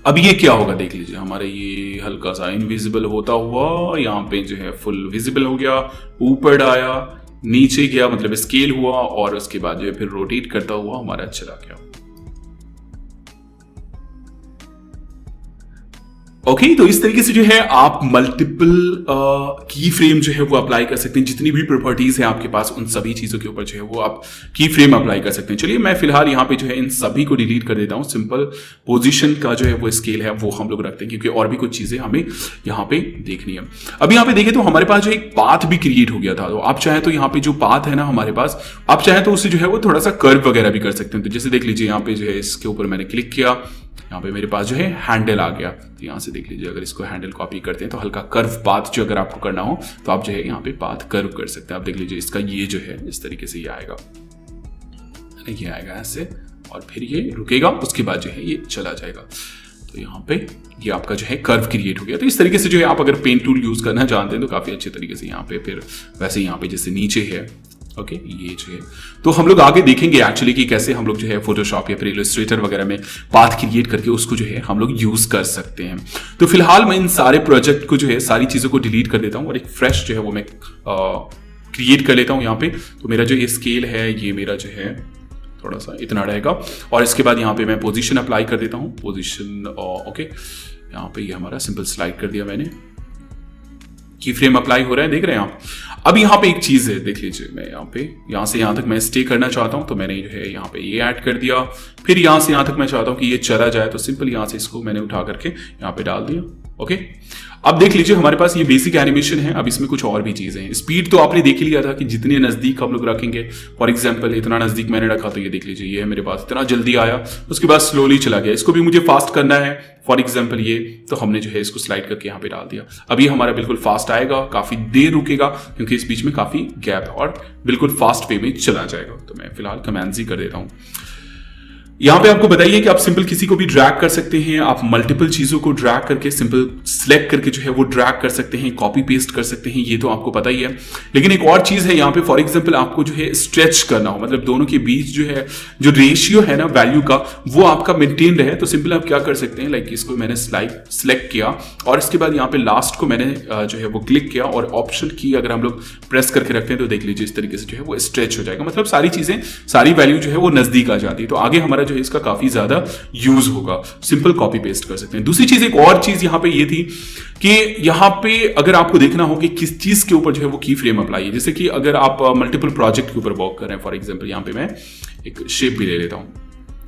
अब ये क्या होगा देख लीजिए, हमारे ये हल्का सा इनविजिबल होता हुआ यहाँ पे जो है फुल विजिबल हो गया, ऊपर आया, नीचे गया, मतलब स्केल हुआ, और उसके बाद जो है फिर रोटेट करता हुआ हमारा चला गया। ओके तो इस तरीके से जो है आप मल्टीपल की फ्रेम जो है वो अप्लाई कर सकते हैं। जितनी भी प्रॉपर्टीज है आपके पास उन सभी चीजों के ऊपर जो है वो आप की फ्रेम अप्लाई कर सकते हैं। चलिए मैं फिलहाल यहाँ पे जो है इन सभी को डिलीट कर देता हूँ। सिंपल पोजीशन का जो है वो स्केल है वो हम लोग रखते हैं, क्योंकि और भी कुछ चीजें हमें यहाँ पे देखनी है। अब यहाँ पे देखें तो हमारे पास जो एक पाथ भी क्रिएट हो गया था। तो आप चाहे तो यहाँ पे जो पाथ है ना हमारे पास, आप चाहे तो उसे जो है वो थोड़ा सा कर्व वगैरह भी कर सकते हैं। तो जैसे देख लीजिए यहाँ पे जो है इसके ऊपर मैंने क्लिक किया, यहाँ पे मेरे पास जो है हैंडल आ गया। तो यहाँ से देख लीजिए, अगर इसको हैंडल कॉपी करते हैं तो हल्का कर्व पाथ जो अगर आपको करना हो तो आप जो है यहाँ पे पाथ कर्व कर सकते हैं। आप देख लीजिए इसका ये जो है इस तरीके से ये आएगा, ये आएगा ऐसे, और फिर ये रुकेगा, उसके बाद जो है ये चला जाएगा। तो यहाँ पे ये आपका जो है कर्व क्रिएट हो गया। तो इस तरीके से जो है आप अगर पेन टूल यूज करना जानते हैं तो काफी अच्छे तरीके से यहाँ पे, फिर वैसे यहाँ पे जैसे नीचे है, ओके ये जो है, तो हम लोग आगे देखेंगे एक्चुअली कि कैसे हम लोग जो है फोटोशॉप या फिर इलस्ट्रेटर वगैरह में पाथ क्रिएट करके उसको जो है हम लोग यूज कर सकते हैं। तो फिलहाल मैं इन सारे प्रोजेक्ट को जो है सारी चीजों को डिलीट कर देता हूं और एक फ्रेश जो है वो मैं क्रिएट कर लेता हूं यहाँ पे। तो मेरा जो ये स्केल है ये मेरा जो है थोड़ा सा इतना रहेगा, और इसके बाद यहाँ पे मैं पोजीशन अप्लाई कर देता हूँ। पोजीशन ओके, यहाँ पे ये हमारा सिंपल स्लाइड कर दिया मैंने, की फ्रेम अप्लाई हो रहा है, देख रहे हैं आप। अब यहाँ पे एक चीज है, देख लीजिए, मैं यहाँ पे यहाँ से यहाँ तक मैं स्टे करना चाहता हूँ, तो मैंने जो है यहाँ पे ये ऐड कर दिया। फिर यहाँ से यहाँ तक मैं चाहता हूँ कि ये चला जाए, तो सिंपल यहाँ से इसको मैंने उठा करके यहाँ पे डाल दिया। ओके अब देख लीजिए हमारे पास ये बेसिक एनिमेशन है। अब इसमें कुछ और भी चीजें हैं। स्पीड तो आपने देख ही लिया था कि जितने नजदीक हम लोग रखेंगे, फॉर एग्जांपल इतना नजदीक मैंने रखा तो ये देख लीजिए ये है मेरे पास, इतना जल्दी आया, उसके बाद स्लोली चला गया। इसको भी मुझे फास्ट करना है, फॉर एग्जाम्पल ये, तो हमने जो है इसको स्लाइड करके यहाँ पे डाल दिया। अब ये हमारा बिल्कुल फास्ट आएगा, काफी देर रुकेगा क्योंकि इस बीच में काफी गैप है, और बिल्कुल फास्ट वे में चला जाएगा। तो मैं फिलहाल कमांड Z कर देता हूँ। यहाँ पे आपको बताइए कि आप सिंपल किसी को भी ड्रैग कर सकते हैं, आप मल्टीपल चीजों को ड्रैग करके सिंपल सिलेक्ट करके जो है वो ड्रैग कर सकते हैं, कॉपी पेस्ट कर सकते हैं, ये तो आपको पता ही है। लेकिन एक और चीज है यहाँ पे, फॉर एग्जांपल आपको जो है स्ट्रेच करना हो, मतलब दोनों के बीच जो है जो रेशियो है ना वैल्यू का, वो आपका मेंटेन रहे, तो सिंपल आप क्या कर सकते हैं, लाइक इसको मैंने सिलेक्ट किया और इसके बाद यहाँ पे लास्ट को मैंने जो है वो क्लिक किया, और ऑप्शन की अगर हम लोग प्रेस करके रखते हैं तो देख लीजिए इस तरीके से जो है वो स्ट्रेच हो जाएगा। मतलब सारी चीजें, सारी वैल्यू जो है वो नजदीक आ जाती है। तो आगे हमारा जो है इसका काफी ज्यादा यूज होगा, सिंपल कॉपी पेस्ट कर सकते हैं। दूसरी चीज, एक और चीज यहां पे ये थी कि यहां पे अगर आपको देखना हो कि किस चीज के ऊपर जो है वो की फ्रेम अप्लाई है, जैसे कि अगर आप मल्टीपल प्रोजेक्ट के ऊपर वर्क कर रहे हैं, फॉर एग्जांपल यहां पे मैं एक शेप भी ले लेता हूं,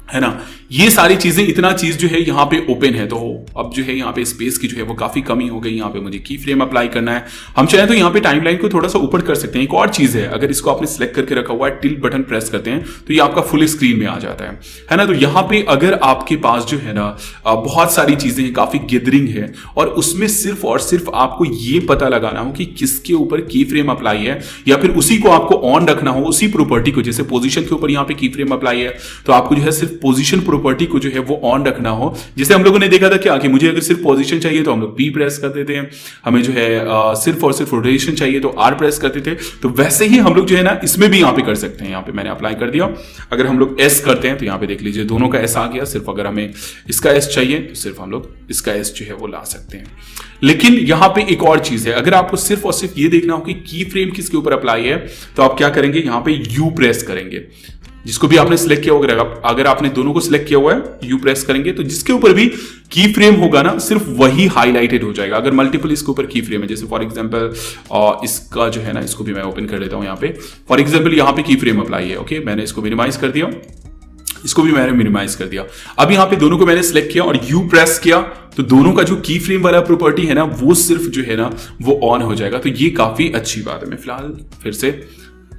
है ना, ये सारी चीजें, इतना चीज जो है यहाँ पे ओपन है, तो अब जो है यहाँ पे स्पेस की जो है वो काफी कमी हो गई। यहाँ पे मुझे की फ्रेम अप्लाई करना है, हम चाहे तो यहाँ पे टाइमलाइन को थोड़ा सा ऊपर कर सकते हैं। एक और चीज है, अगर इसको आपने सिलेक्ट करके रखा हुआ है, टिल्ट बटन प्रेस करते हैं तो ये आपका फुल स्क्रीन में आ जाता है ना। तो यहाँ पे अगर आपके पास जो है ना बहुत सारी चीजें हैं, काफी गैदरिंग है, और उसमें सिर्फ और सिर्फ आपको ये पता लगाना हो कि किसके ऊपर की फ्रेम अप्लाई है, या फिर उसी को आपको ऑन रखना हो, उसी प्रॉपर्टी को, जैसे पोजीशन के ऊपर यहाँ पे की फ्रेम अप्लाई है तो आपको जो है सिर्फ पोजीशन प्रॉपर्टी को जो है वो ऑन रखना हो। जैसे हम लोगों ने देखा था क्या कि मुझे अगर सिर्फ पोजीशन चाहिए तो हम लोग P प्रेस कर देते हैं, हमें जो है सिर्फ और सिर्फ रोटेशन चाहिए तो R प्रेस करते थे। तो वैसे ही हम लोग जो है ना इसमें भी यहाँ पे कर सकते हैं। यहाँ पे मैंने अप्लाई कर दिया। अगर हम लोग S करते हैं तो यहाँ पे देख लीजिए दोनों का S आ गया। सिर्फ अगर हमें इसका S चाहिए तो सिर्फ हम लोग इसका S जो है वो ला सकते हैं। लेकिन यहाँ पे एक और चीज है, अगर आपको सिर्फ और सिर्फ ये देखना हो कि की फ्रेम किसके ऊपर अप्लाई है तो आप क्या करेंगे, यहाँ पे U प्रेस करेंगे। जिसको भी आपने सिलेक्ट किया होगा, अगर आपने दोनों को सिलेक्ट किया हुआ है, यू प्रेस करेंगे तो जिसके ऊपर भी की फ्रेम होगा ना सिर्फ वही हाईलाइटेड हो जाएगा। अगर मल्टीपल इसके ऊपर की फ्रेम है, जैसे फॉर एग्जांपल इसका जो है ना, इसको भी मैं ओपन कर लेता हूं। यहाँ पे फॉर एग्जांपल यहाँ पे की फ्रेम अप्लाई है, ओके, मैंने इसको मिनिमाइज कर दिया, इसको भी मैंने मिनिमाइज कर दिया। अब यहाँ पे दोनों को मैंने सिलेक्ट किया और यू प्रेस किया तो दोनों का जो की फ्रेम वाला प्रॉपर्टी है ना वो सिर्फ जो है ना वो ऑन हो जाएगा। तो ये काफी अच्छी बात है। मैं फिलहाल फिर से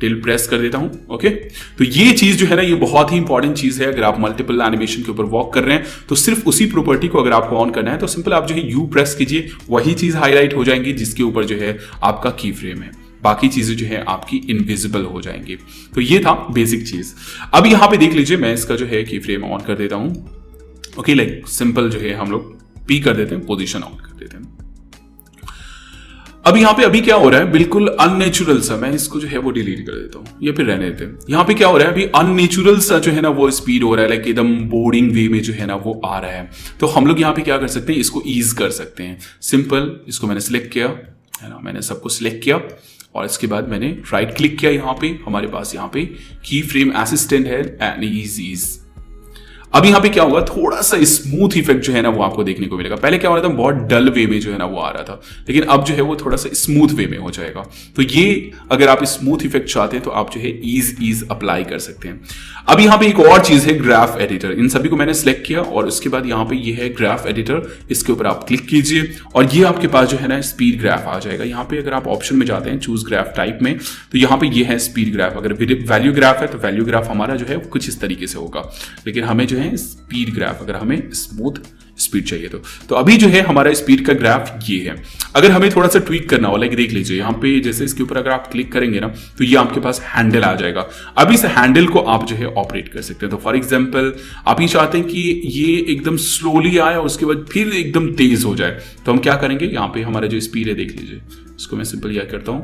टिल प्रेस कर देता हूं। ओके, तो ये चीज जो है ना, ये बहुत ही इंपॉर्टेंट चीज है। अगर आप मल्टीपल एनिमेशन के ऊपर वर्क कर रहे हैं तो सिर्फ उसी प्रॉपर्टी को अगर आपको ऑन करना है तो सिंपल आप जो है यू प्रेस कीजिए, वही चीज हाईलाइट हो जाएंगी जिसके ऊपर जो है आपका की फ्रेम है। बाकी चीजें जो है आपकी इनविजिबल हो जाएंगी। तो ये था बेसिक चीज। अब यहां पे देख लीजिए, मैं इसका जो है की फ्रेम ऑन कर देता हूं। ओके, लाइक सिंपल जो है हम लोग पी कर देते हैं, पोजीशन ऑन कर देते हैं। अब यहां पे अभी क्या हो रहा है, बिल्कुल अननेचुरल सा, मैं इसको जो है वो डिलीट कर देता हूं या फिर रहने देते हैं। यहां पे क्या हो रहा है, अभी अननेचुरल सा जो है ना वो स्पीड हो रहा है, लाइक एकदम बोर्डिंग वे में जो है ना वो आ रहा है। तो हम लोग यहां पे क्या कर सकते हैं, इसको ईज कर सकते हैं। सिंपल, इसको मैंने सिलेक्ट किया है ना, मैंने सबको सिलेक्ट किया और इसके बाद मैंने राइट क्लिक किया। यहां पे हमारे पास यहां पे की फ्रेम असिस्टेंट है एंड ईज। अब यहां पे क्या होगा, थोड़ा सा स्मूथ इफेक्ट जो है ना वो आपको देखने को मिलेगा। पहले क्या हो रहा था, बहुत डल वे में जो है ना वो आ रहा था, लेकिन अब जो है वो थोड़ा सा स्मूथ वे में हो जाएगा। तो ये अगर आप स्मूथ इफेक्ट चाहते हैं तो आप जो है ईज अप्लाई कर सकते हैं। अब यहां पे एक और चीज है, ग्राफ एडिटर। इन सभी को मैंने सेलेक्ट किया और उसके बाद यहां पे ये है ग्राफ एडिटर, इसके ऊपर आप क्लिक कीजिए और ये आपके पास जो है ना स्पीड ग्राफ आ जाएगा। यहां पे अगर आप ऑप्शन में जाते हैं चूज ग्राफ टाइप में, तो यहां पे ये है स्पीड ग्राफ। अगर वैल्यू ग्राफ है तो वैल्यू ग्राफ हमारा जो है कुछ इस तरीके से होगा, लेकिन हमें जो है स्पीड ग्राफ, अगर हमें स्मूथ स्पीड चाहिए तो अभी जो है हमारा स्पीड का ग्राफ ये है। अगर हमें थोड़ा सा ट्वीक करना हो, लाइक देख लीजिए यहाँ पे जैसे इसके ऊपर अगर आप क्लिक करेंगे ना तो ये आपके पास हैंडल आ जाएगा। अब इस हैंडल को आप जो है ऑपरेट कर सकते हैं। तो फॉर एग्जांपल आप ये चाहते हैं कि ये एकदम स्लोली आए और उसके बाद फिर एकदम तेज हो जाए, तो हम क्या करेंगे, यहाँ पे हमारा जो स्पीड है देख लीजिए, इसको मैं सिंपल यह करता हूं,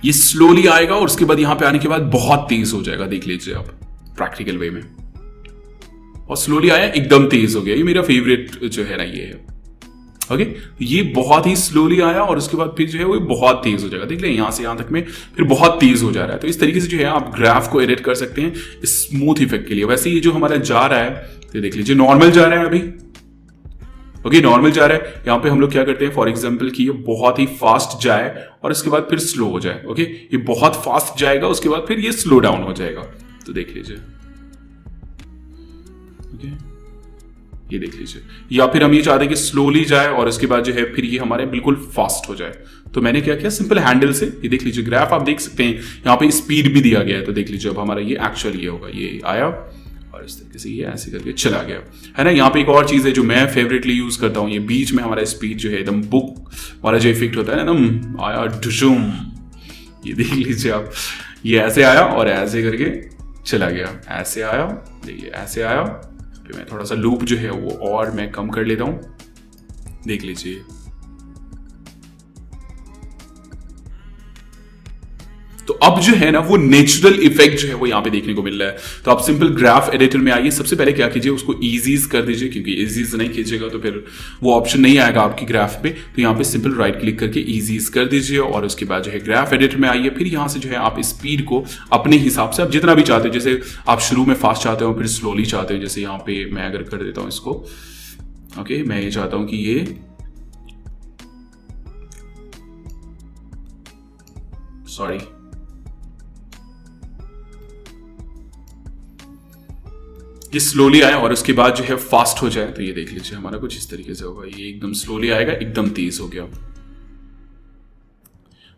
ये स्लोली आएगा और उसके बाद यहां पे आने के बाद बहुत तेज हो जाएगा। देख लीजिए आप प्रैक्टिकल वे में, और स्लोली आया एकदम तेज हो गया। ये मेरा फेवरेट जो है ना ये है। ओके, ये बहुत ही स्लोली आया और उसके बाद फिर जो है वो बहुत तेज हो जाएगा। देख लें यहां से यहां तक में फिर बहुत तेज हो जा रहा है। तो इस तरीके से जो है आप ग्राफ को एडिट कर सकते हैं स्मूथ इफेक्ट के लिए। वैसे ये जो हमारा जा रहा है, तो देख लीजिए नॉर्मल जा रहा है अभी। ओके, नॉर्मल जा रहा है। यहां पे हम लोग क्या करते हैं, फॉर एग्जांपल कि ये बहुत ही फास्ट जाए और इसके बाद फिर स्लो हो जाए। ओके, ये बहुत फास्ट जाएगा, उसके बाद फिर ये स्लो डाउन हो जाएगा। तो देख लीजिए, ये देख लीजिए। या फिर हम ये चाहते हैं कि स्लोली जाए और उसके बाद जो है फिर ये हमारे बिल्कुल फास्ट हो जाए। तो मैंने क्या किया, सिंपल हैंडल से, ये देख लीजिए ग्राफ आप देख सकते हैं, यहाँ पे स्पीड भी दिया गया है। तो देख लीजिए अब हमारा ये एक्चुअल ये होगा, ये आया और इस तरीके से ये ऐसे करके चला गया है ना। यहाँ पे एक और चीज है जो मैं फेवरेटली यूज करता हूँ, ये बीच में हमारा स्पीड जो है एकदम बुक वाला जो इफेक्ट होता है ना, एकदम आया डुशुम, ये देख लीजिए आप, ये ऐसे आया और ऐसे करके चला गया, ऐसे आया, देखिए ऐसे आया। फिर मैं थोड़ा सा लूप जो है वो और मैं कम कर लेता हूं, देख लीजिए। तो अब जो है ना वो नेचुरल इफेक्ट जो है वो यहां पे देखने को मिल रहा है। तो आप सिंपल ग्राफ एडिटर में आइए, सबसे पहले क्या कीजिए, उसको इजीज कर दीजिए, क्योंकि इजीज नहीं कीजिएगा तो फिर वो ऑप्शन नहीं आएगा आपकी ग्राफ पे। तो यहाँ पे सिंपल राइट क्लिक करके इजीज कर दीजिए और उसके बाद जो है ग्राफ एडिटर में आइए। फिर यहाँ से जो है आप स्पीड को अपने हिसाब से आप जितना भी चाहते हो, जैसे आप शुरू में फास्ट चाहते हो फिर स्लोली चाहते हो, जैसे यहाँ पे मैं अगर कर देता हूँ इसको, ओके, मैं ये चाहता हूं कि ये सॉरी ये स्लोली आया और उसके बाद जो है फास्ट हो जाए। तो ये देख लीजिए हमारा कुछ इस तरीके से होगा, ये एकदम स्लोली आएगा, एकदम तेज हो गया।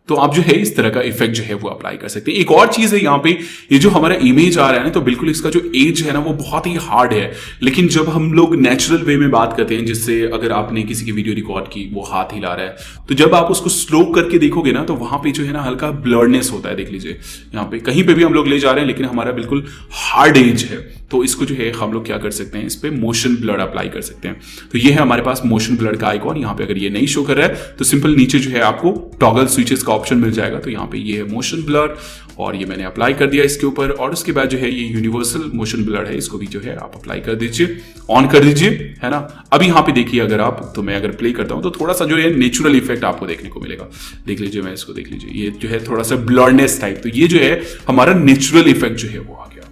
तो आप जो है इस तरह का इफेक्ट जो है वो अप्लाई कर सकते हैं। एक और चीज है यहाँ पे, ये जो हमारा इमेज आ रहा है ना, तो बिल्कुल इसका जो एज है ना वो बहुत ही हार्ड है। लेकिन जब हम लोग नेचुरल वे में बात करते हैं, जिससे अगर आपने किसी की वीडियो रिकॉर्ड की, वो हाथ हिला रहा है, तो जब आप उसको स्लो करके देखोगे ना तो वहां पे जो है ना हल्का ब्लरनेस होता है। देख लीजिए यहाँ पे कहीं पे भी हम लोग ले जा रहे हैं, लेकिन हमारा बिल्कुल हार्ड एज है। तो इसको जो है हम लोग क्या कर सकते हैं, इस पे मोशन ब्लर अप्लाई कर सकते हैं। तो ये है हमारे पास मोशन ब्लर का आइकॉन। यहाँ पे अगर ये नहीं शो कर रहा है तो सिंपल नीचे जो है आपको टॉगल स्विचेस का ऑप्शन मिल जाएगा। तो यहाँ पे ये है मोशन ब्लर और ये मैंने अप्लाई कर दिया इसके ऊपर। और उसके बाद जो है ये यूनिवर्सल मोशन ब्लर है, इसको भी जो है आप अप्लाई कर दीजिए, ऑन कर दीजिए, है ना। अब यहाँ पे देखिए अगर आप, तो मैं अगर प्ले करता हूँ तो थोड़ा सा जो है नेचुरल इफेक्ट आपको देखने को मिलेगा। देख लीजिए, मैं इसको देख लीजिए, ये जो है थोड़ा सा ब्लरनेस टाइप, तो ये जो है हमारा नेचुरल इफेक्ट जो है वो आ गया,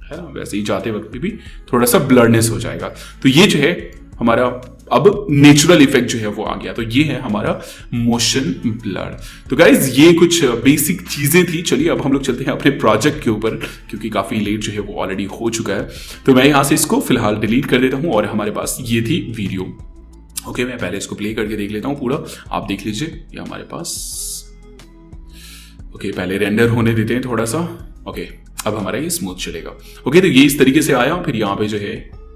है ना। वैसे ही जाते वक्त भी थोड़ा सा ब्लरनेस हो जाएगा। तो ये जो है हमारा अब नेचुरल इफेक्ट जो है वो आ गया। तो ये है हमारा मोशन ब्लर। तो गाइज ये कुछ बेसिक चीजें थी। चलिए अब हम लोग चलते हैं अपने प्रोजेक्ट के ऊपर, क्योंकि काफी लेट जो है वो ऑलरेडी हो चुका है। तो मैं यहां से इसको फिलहाल डिलीट कर देता हूं और हमारे पास ये थी वीडियो। ओके, मैं पहले इसको प्ले करके देख लेता हूं पूरा, आप देख लीजिए ये हमारे पास। ओके, पहले रेंडर होने देते हैं थोड़ा सा। ओके, अब हमारा ये स्मूथ चलेगा। ओके, तो ये इस तरीके से आया। फिर यहाँ पे जो है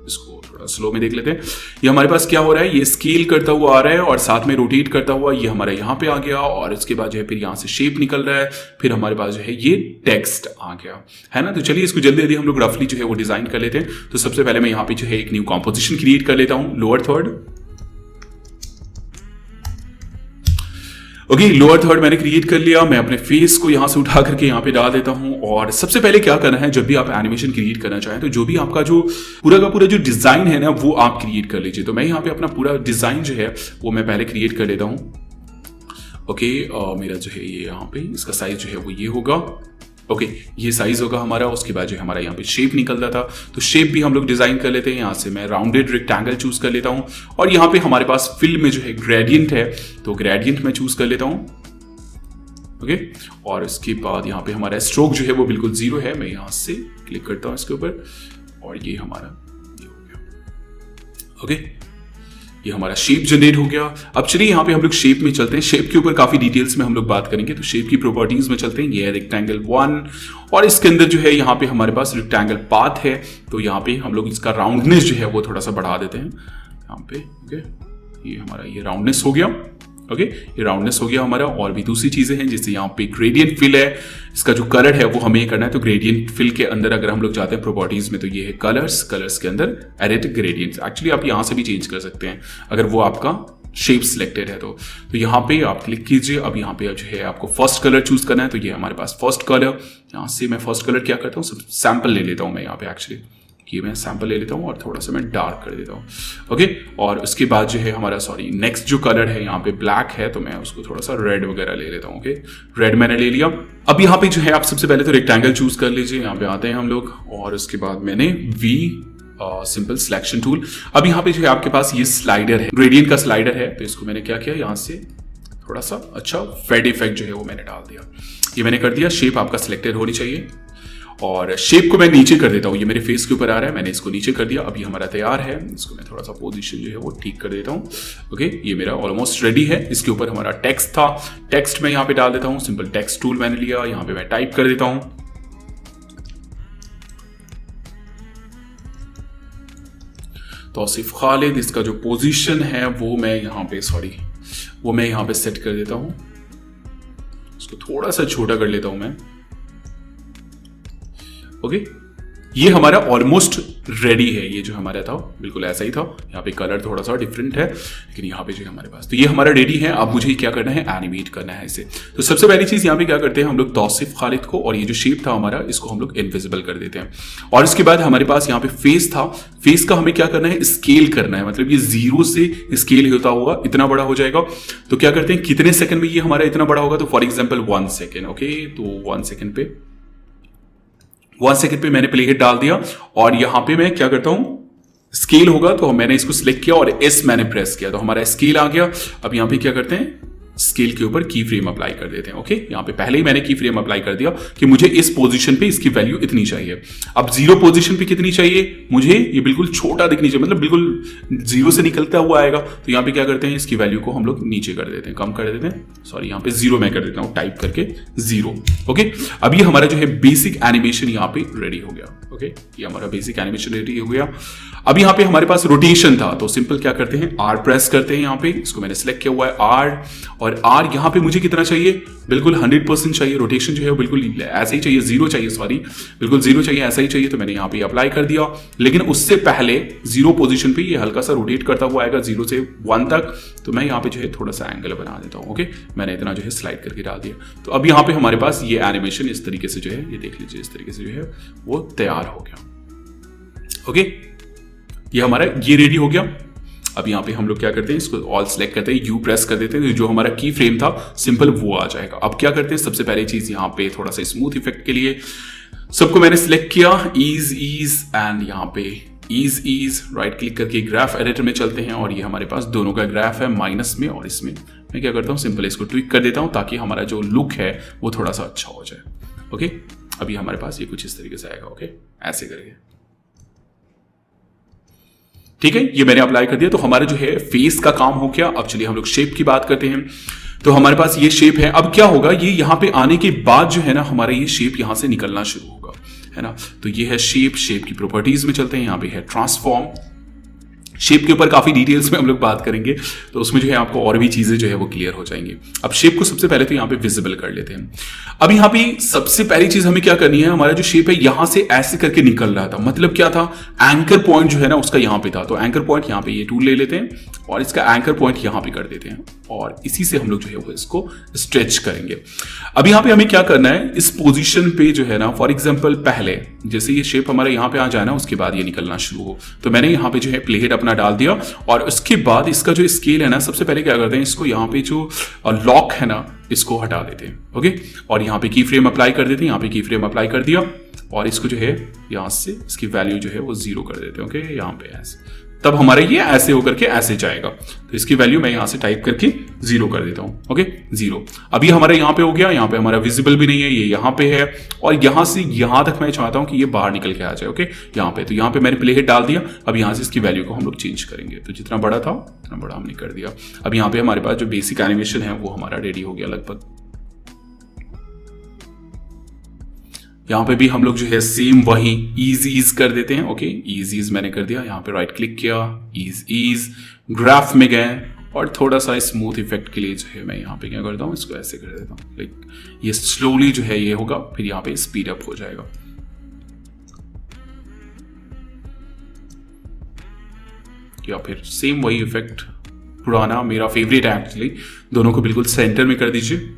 इसको थोड़ा स्लो में देख लेते हैं। ये हमारे पास क्या हो रहा है, ये स्केल करता हुआ आ रहा है और साथ में रोटेट करता हुआ ये हमारा यहाँ पे आ गया, और इसके बाद जो है फिर यहाँ से शेप निकल रहा है, फिर हमारे पास जो है ये टेक्स्ट आ गया, है ना। तो चलिए इसको जल्दी जल्दी हम लोग रफली जो है वो डिजाइन कर लेते हैं। तो सबसे पहले मैं यहाँ पे जो है एक न्यू कॉम्पोजिशन क्रिएट कर लेता हूँ, lower third. Okay, lower third मैंने क्रिएट कर लिया। मैं अपने फेस को यहां से उठा करके यहां पे डाल देता हूं। और सबसे पहले क्या करना है, जब भी आप एनिमेशन क्रिएट करना चाहें तो जो भी आपका जो पूरा का पूरा जो डिजाइन है ना वो आप क्रिएट कर लीजिए। तो मैं यहाँ पे अपना पूरा डिजाइन जो है वो मैं पहले क्रिएट कर लेता हूँ। ओके, मेरा जो है ये यहाँ पे इसका साइज जो है वो ये होगा। ओके, ये साइज होगा हमारा। उसके बाद जो है हमारा यहाँ पे शेप निकल रहा था, तो शेप भी हम लोग डिजाइन कर लेते हैं। यहाँ से मैं राउंडेड रेक्टेंगल चूज कर लेता हूँ, और यहाँ पे हमारे पास फिल में जो है ग्रेडियंट है, तो ग्रेडियंट मैं चूज कर लेता हूँ। ओके, और इसके बाद यहाँ पे हमारा स्ट्रोक जो है वो बिल्कुल 0 है। मैं यहाँ से क्लिक करता हूँ इसके ऊपर, और ये हमारा ये हो गया। ओके, ये हमारा शेप जनरेट हो गया। अब चलिए यहाँ पे हम लोग शेप में चलते हैं। शेप के ऊपर काफी डिटेल्स में हम लोग बात करेंगे, तो शेप की प्रॉपर्टीज में चलते हैं। ये है रेक्टेंगल 1, और इसके अंदर जो है यहाँ पे हमारे पास रेक्टेंगल पाथ है, तो यहाँ पे हम लोग इसका राउंडनेस जो है वो थोड़ा सा बढ़ा देते हैं यहाँ पे। ओके, ये हमारा ये राउंडनेस हो गया। ओके, ये राउंडनेस हो गया हमारा। और भी दूसरी चीजें हैं, जैसे यहाँ पे ग्रेडियंट फिल है, इसका जो कलर है वो हमें करना है। तो ग्रेडियंट फिल के अंदर अगर हम लोग जाते हैं प्रॉपर्टीज में, तो ये है कलर्स। कलर्स के अंदर एडिट ग्रेडियंट्स। एक्चुअली आप यहाँ से भी चेंज कर सकते हैं अगर वो आपका शेप सिलेक्टेड है तो यहाँ पे आप क्लिक कीजिए। अब यहाँ पे जो है आपको फर्स्ट कलर चूज करना है, तो ये हमारे पास फर्स्ट कलर। यहाँ से मैं फर्स्ट कलर क्या करता हूँ, सैंपल ले लेता हूँ मैं यहाँ पे। एक्चुअली ये मैं सैंपल ले लेता हूँ और थोड़ा सा मैं डार्क कर देता हूँ। ओके, और उसके बाद जो है हमारा नेक्स्ट जो कलर है यहाँ पे ब्लैक है, तो मैं उसको थोड़ा सा रेड वगैरह ले लेता हूँ। ओके, रेड मैंने ले लिया। अब यहाँ पे जो है आप सबसे पहले तो रेक्टेंगल चूज कर लीजिए। यहाँ पे आते हैं हम लोग, और उसके बाद मैंने वी सिंपल सिलेक्शन टूल। अब यहाँ पे जो है आपके पास ये स्लाइडर है, ग्रेडियंट का स्लाइडर है, तो इसको मैंने क्या किया, यहाँ से थोड़ा सा अच्छा फेड इफेक्ट जो है वो मैंने डाल दिया। ये मैंने कर दिया। शेप आपका सिलेक्टेड होनी चाहिए, और शेप को मैं नीचे कर देता हूँ। ये मेरे फेस के ऊपर आ रहा है, मैंने इसको नीचे कर दिया। अभी हमारा तैयार है। इसको मैं थोड़ा सा पोजीशन जो है वो ठीक कर देता हूँ। ओके, ये मेरा ऑलमोस्ट रेडी है। इसके ऊपर हमारा टेक्स्ट था, टेक्स्ट मैं यहाँ पे डाल देता हूँ। सिंपल टेक्स्ट टूल मैंने लिया, यहाँ पे मैं टाइप कर देता हूँ। तौसीफ खालिद, इसका जो पोजीशन है वो मैं यहाँ पे सेट कर देता हूँ। इसको थोड़ा सा छोटा कर लेता हूं मैं। ओके, ये हमारा ऑलमोस्ट रेडी है। ये जो हमारा था बिल्कुल ऐसा ही था। यहाँ पे कलर थोड़ा सा डिफरेंट है, लेकिन यहाँ पे जो है हमारे पास, तो ये हमारा रेडी है। अब मुझे क्या करना है, एनिमेट करना है इसे। तो सबसे पहली चीज यहाँ पे क्या करते हैं हम लोग, तौसीफ खालिद को और ये जो शेप था हमारा, इसको हम लोग इनविजिबल कर देते हैं। और इसके बाद हमारे पास यहाँ पे फेस था, फेस का हमें क्या करना है, स्केल करना है। मतलब ये 0 से स्केल होता हुआ इतना बड़ा हो जाएगा। तो क्या करते हैं, कितने सेकंड में ये हमारा इतना बड़ा होगा, तो फॉर एग्जाम्पल 1 सेकेंड। ओके, तो 1 सेकंड पे मैंने प्ले हिट डाल दिया, और यहां पे मैं क्या करता हूं, स्केल होगा, तो मैंने इसको सिलेक्ट किया और एस मैंने प्रेस किया, तो हमारा स्केल आ गया। अब यहां पे क्या करते हैं, स्केल के ऊपर की फ्रेम अप्लाई कर देते हैं। ओके, यहां पे पहले ही मैंने की फ्रेम अप्लाई कर दिया कि मुझे इस पोजीशन पे इसकी वैल्यू इतनी चाहिए। अब 0 पोजीशन पे कितनी चाहिए मुझे, ये बिल्कुल छोटा दिखनी चाहिए, मतलब बिल्कुल 0 से निकलता हुआ आएगा। तो यहां पे क्या करते हैं, इसकी वैल्यू को हम लोग नीचे कर देते हैं, कम कर देते हैं। सॉरी, यहां पे 0 मैं कर देता हूं, टाइप करके 0। ओके, अभी हमारा जो है बेसिक एनिमेशन यहां पे रेडी हो गया। ओके, ये हमारा बेसिक एनिमेशन रेडी हो गया। अब यहां पे हमारे पास रोटेशन था, तो सिंपल क्या करते हैं, आर प्रेस करते हैं। यहां पे इसको मैंने सिलेक्ट किया हुआ है आर, और आर यहां पे मुझे कितना चाहिए, बिल्कुल 100% चाहिए। रोटेशन जो है वो बिल्कुल ऐसे ही चाहिए, 0 चाहिए, सॉरी बिल्कुल 0 चाहिए, ऐसा ही चाहिए। तो मैंने यहाँ पे अप्लाई कर दिया, लेकिन उससे पहले 0 पोजीशन पे ये हल्का सा रोटेट करता हुआ आएगा 0 से 1 तक। तो मैं यहाँ पे जो है थोड़ा सा एंगल बना देता हूँ। ओके, मैंने इतना जो है स्लाइड करके डाल दिया। तो अब यहाँ पे हमारे पास ये एनिमेशन इस तरीके से जो है, ये देख लीजिए, इस तरीके से जो है वो तैयार हो गया। ओके, ये हमारा ये रेडी हो गया। अब यहाँ पे हम लोग क्या करते हैं, इसको ऑल सेलेक्ट करते हैं, यू प्रेस कर देते हैं, जो हमारा की फ्रेम था सिंपल वो आ जाएगा। अब क्या करते हैं, सबसे पहली चीज यहाँ पे थोड़ा सा स्मूथ इफेक्ट के लिए सबको मैंने सिलेक्ट किया, ईज एंड यहाँ पे ईज राइट क्लिक करके ग्राफ एडिटर में चलते हैं, और ये हमारे पास दोनों का ग्राफ है, माइनस में और इसमें। मैं क्या करता हूँ, सिंपल इसको ट्विक कर देता हूँ ताकि हमारा जो लुक है वो थोड़ा सा अच्छा हो जाए। ओके, अभी हमारे पास ये कुछ इस तरीके से आएगा। ओके, ऐसे करके, ठीक है, ये मैंने अप्लाई कर दिया। तो हमारा जो है फेस का काम हो गया। अब चलिए हम लोग शेप की बात करते हैं। तो हमारे पास ये शेप है। अब क्या होगा, ये यहां पे आने के बाद जो है ना हमारा ये शेप यहां से निकलना शुरू होगा, है ना। तो ये है शेप की प्रॉपर्टीज में चलते हैं। यहां पे है ट्रांसफॉर्म। शेप के ऊपर काफी डिटेल्स में हम लोग बात करेंगे, तो उसमें जो है आपको और भी चीजें जो है वो क्लियर हो जाएंगी। अब शेप को सबसे पहले तो यहाँ पे विजिबल कर लेते हैं। अब यहाँ पे सबसे पहली चीज हमें क्या करनी है, हमारा जो शेप है यहां से ऐसे करके निकल रहा था, मतलब क्या था, एंकर पॉइंट जो है ना उसका यहाँ पे था। तो एंकर पॉइंट यहाँ पे ये टूल ले लेते हैं और इसका एंकर पॉइंट यहाँ पे कर देते हैं और इसी से हम लोग जो है वो इसको स्ट्रेच करेंगे। अब यहाँ पे हमें क्या करना है, इस पोजीशन पे जो है ना, फॉर एग्जांपल पहले जैसे ये शेप हमारा यहाँ पे आ जाए ना, उसके बाद ये निकलना शुरू हो, तो मैंने यहाँ पे जो है प्लेहेड अपना डाल दिया और उसके बाद इसका जो स्केल है ना, सबसे पहले क्या करते हैं, इसको यहाँ पे जो लॉक है ना इसको हटा देते हैं। ओके, और यहाँ पे की फ्रेम अप्लाई कर देते हैं। यहाँ पे की फ्रेम अप्लाई कर दिया और इसको जो है यहाँ से इसकी वैल्यू जो है वो 0 कर देते हैं। ओके, यहाँ पे ऐसे, तब हमारे ये ऐसे होकर के ऐसे जाएगा। तो इसकी वैल्यू मैं यहां से टाइप करके 0 कर देता हूं। ओके, 0। अभी हमारा यहां पे हो गया, यहां पे हमारा विजिबल भी नहीं है, ये यहां पे है और यहां से यहां तक मैं चाहता हूं कि ये बाहर निकल के आ जाए। ओके, यहां पे, तो यहां पे मैंने प्लेहेड डाल दिया। अब यहां से इसकी वैल्यू को हम लोग चेंज करेंगे, तो जितना बड़ा था उतना बड़ा हमने कर दिया। अब यहां पे हमारे पास जो बेसिक एनिमेशन है वो हमारा रेडी हो गया लगभग। यहां पे भी हम लोग जो है सेम वही ईज कर देते हैं। ओके, ईज मैंने कर दिया। यहां पे राइट क्लिक किया, ईज ग्राफ में गए और थोड़ा सा स्मूथ इफेक्ट के लिए जो है मैं यहाँ पे क्या करता हूँ, इसको ऐसे कर देता हूँ। लाइक ये स्लोली जो है ये होगा, फिर यहाँ पे स्पीड अप हो जाएगा। या फिर सेम वही इफेक्ट पुराना, मेरा फेवरेट है एक्चुअली, दोनों को बिल्कुल सेंटर में कर दीजिए।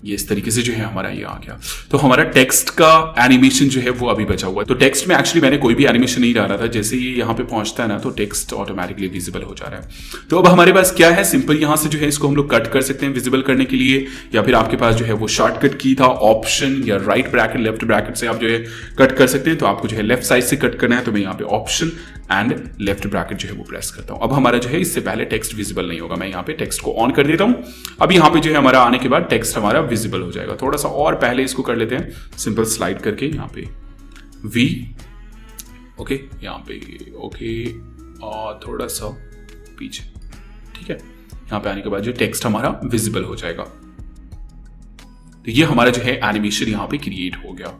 ये इस तरीके से जो है हमारा ये आ गया। तो हमारा टेक्स्ट का एनिमेशन जो है वो अभी बचा हुआ है। तो टेक्स्ट में एक्चुअली मैंने कोई भी एनिमेशन नहीं डाला था, जैसे ये यहाँ पे पहुंचता है ना तो टेक्स्ट ऑटोमेटिकली विजिबल हो जा रहा है। तो अब हमारे पास क्या है, सिंपल यहाँ से जो है इसको हम लोग कट कर सकते हैं विजिबल करने के लिए, या फिर आपके पास जो है वो शॉर्टकट की था ऑप्शन या राइट ब्रैकेट लेफ्ट ब्रैकेट से आप जो है कट कर सकते हैं। तो आपको जो है लेफ्ट साइड से कट करना है, तो मैं यहाँ पे ऑप्शन एंड लेफ्ट ब्रैकेट जो है वो प्रेस करता हूं। अब हमारा जो है इससे पहले टेक्स्ट विजिबल नहीं होगा, मैं यहाँ पे टेक्स्ट को ऑन कर देता हूं। अब यहाँ पे जो है हमारा आने के बाद टेक्स्ट हमारा विजिबल हो जाएगा। थोड़ा सा और पहले इसको कर लेते हैं, सिंपल स्लाइड करके यहाँ पे वी, ओके, यहाँ पे ओके, और थोड़ा सा पीछे, ठीक है। यहाँ पे आने के बाद जो टेक्स्ट हमारा विजिबल हो जाएगा। तो ये हमारा जो है एनिमेशन यहाँ पे क्रिएट हो गया।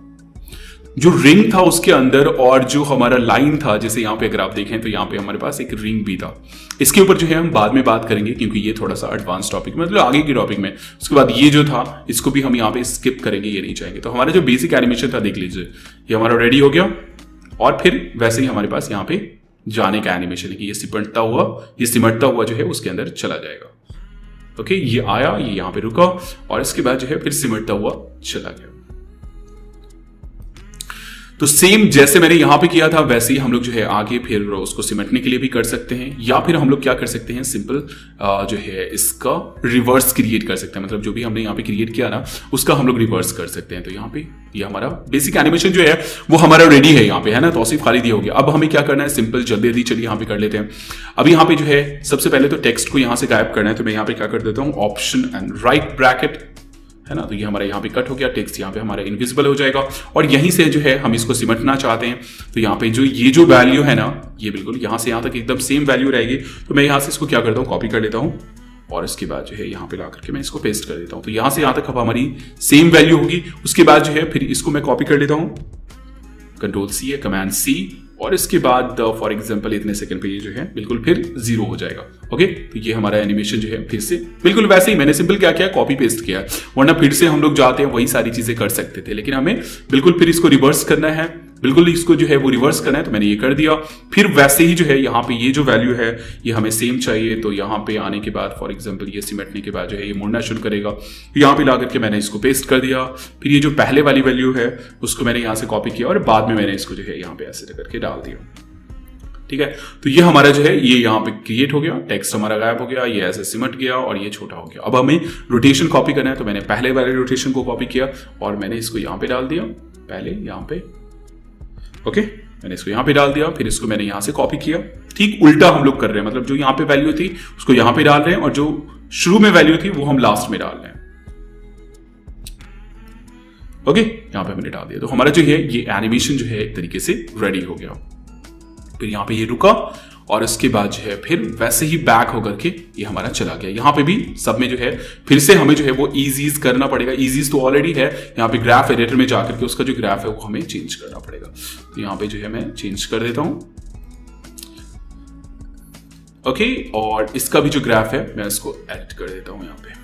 जो रिंग था उसके अंदर और जो हमारा लाइन था, जैसे यहाँ पे अगर आप देखें तो यहाँ पे हमारे पास एक रिंग भी था। इसके ऊपर जो है हम बाद में बात करेंगे, क्योंकि ये थोड़ा सा एडवांस टॉपिक, मतलब आगे की टॉपिक में। उसके बाद ये जो था इसको भी हम यहाँ पे स्किप करेंगे, ये नहीं चाहेंगे। तो हमारा जो बेसिक एनिमेशन था देख लीजिए, ये हमारा रेडी हो गया। और फिर वैसे ही हमारे पास यहाँ पे जाने का एनिमेशन है कि ये सिमटता हुआ जो है उसके अंदर चला जाएगा। ओके, ये आया, ये यहाँ पे रुका और इसके बाद जो है फिर सिमटता हुआ चला गया। तो सेम जैसे मैंने यहां पे किया था वैसे ही हम लोग जो है आगे फिर उसको सिमटने के लिए भी कर सकते हैं, या फिर हम लोग क्या कर सकते हैं, सिंपल जो है इसका रिवर्स क्रिएट कर सकते हैं। मतलब जो भी हमने यहाँ पे क्रिएट किया ना उसका हम लोग रिवर्स कर सकते हैं। तो यहाँ पे ये हमारा बेसिक एनिमेशन जो है वो हमारा रेडी है यहाँ पे, है ना। तो सिर्फ खाली दिया हो गया। अब हमें क्या करना है, सिंपल जल्दी चलिए यहाँ पे कर लेते हैं। अब यहाँ पे जो है सबसे पहले तो टेक्स्ट को यहाँ से गायब करना है, तो मैं यहाँ पे क्या कर देता हूँ, ऑप्शन एंड राइट ब्रैकेट, है ना। तो ये हमारा यहाँ पे कट हो गया, टेक्स्ट यहाँ पे हमारा इनविजिबल हो जाएगा। और यहीं से जो है हम इसको सिमटना चाहते हैं, तो यहाँ पे जो ये जो वैल्यू है ना, ये बिल्कुल यहाँ से यहाँ तक एकदम सेम वैल्यू रहेगी। तो मैं यहाँ से इसको क्या करता हूँ, कॉपी कर लेता हूँ और इसके बाद जो है यहाँ पे ला करके मैं इसको पेस्ट कर देता हूँ। तो यहाँ से यहाँ तक अब हमारी सेम वैल्यू होगी। उसके बाद जो है फिर इसको मैं कॉपी कर लेता हूँ, कंट्रोल सी है, कमांड सी, और इसके बाद फॉर एग्जांपल इतने सेकंड पे ये जो है बिल्कुल फिर 0 हो जाएगा। ओके, तो ये हमारा एनिमेशन जो है फिर से बिल्कुल वैसे ही, मैंने सिंपल क्या किया, कॉपी पेस्ट किया, वरना फिर से हम लोग जाते हैं वही सारी चीजें कर सकते थे, लेकिन हमें बिल्कुल फिर इसको रिवर्स करना है, बिल्कुल इसको जो है वो रिवर्स करना है। तो मैंने ये कर दिया। फिर वैसे ही जो है यहाँ पे ये जो वैल्यू है ये हमें सेम चाहिए। तो यहाँ पे आने के बाद फॉर एग्जांपल ये सिमटने के बाद जो है ये मुड़ना शुरू करेगा। यहाँ पे ला करके मैंने इसको पेस्ट कर दिया। फिर ये जो पहले वाली वैल्यू है उसको मैंने यहाँ से कॉपी किया और बाद में मैंने इसको जो है यहाँ पे ऐसे करके डाल दिया। ठीक है, तो ये हमारा जो है ये यहाँ पे क्रिएट हो गया, टेक्स्ट हमारा गायब हो गया, ये ऐसे सिमट गया और ये छोटा हो गया। अब हमें रोटेशन कॉपी करना है, तो मैंने पहले वाले रोटेशन को कॉपी किया और मैंने इसको यहाँ पे डाल दिया, पहले यहाँ पे, ओके, मैंने इसको यहाँ पे डाल दिया, फिर इसको मैंने यहाँ से कॉपी किया। ठीक उल्टा हम लोग कर रहे हैं, मतलब जो यहाँ पे वैल्यू थी उसको यहाँ पे डाल रहे हैं और जो शुरू में वैल्यू थी वो हम लास्ट में डाल रहे हैं। ओके, यहाँ पे मैंने डाल दिया। तो हमारा जो है ये एनिमेशन जो है एक तरीके से रेडी हो गया। फिर यहाँ पे ये रुका और उसके बाद जो है फिर वैसे ही बैक होकर के ये हमारा चला गया। यहाँ पे भी सब में जो है फिर से हमें जो है वो इजीज करना पड़ेगा। इजीज तो ऑलरेडी है, यहाँ पे ग्राफ एडिटर में जाकर के उसका जो ग्राफ है वो हमें चेंज करना पड़ेगा। तो यहाँ पे जो है मैं चेंज कर देता हूं। ओके, और इसका भी जो ग्राफ है मैं इसको एडिट कर देता हूं यहाँ पे।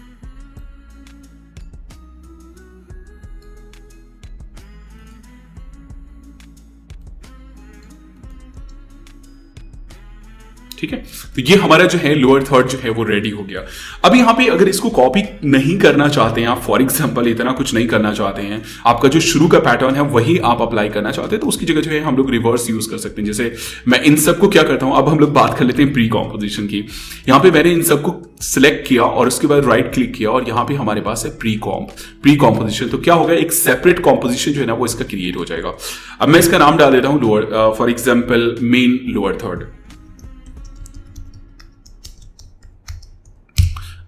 ठीक है, तो ये हमारा जो है लोअर थर्ड जो है वो रेडी हो गया। अब यहाँ पे अगर इसको कॉपी नहीं करना चाहते हैं आप, फॉर एग्जांपल इतना कुछ नहीं करना चाहते हैं, आपका जो शुरू का पैटर्न है वही आप अप्लाई करना चाहते हैं, तो उसकी जगह जो है हम लोग रिवर्स यूज कर सकते हैं। जैसे मैं इन सबको क्या करता हूं, अब हम लोग बात कर लेते हैं प्री कॉम्पोजिशन की। यहाँ पे मैंने इन सबको सिलेक्ट किया और उसके बाद राइट क्लिक किया और यहाँ पे हमारे पास है प्री कॉम्पोजिशन। तो क्या होगा, एक सेपरेट कॉम्पोजिशन जो है ना वो इसका क्रिएट हो जाएगा। अब मैं इसका नाम डाल देता हूं lower, for example main lower third.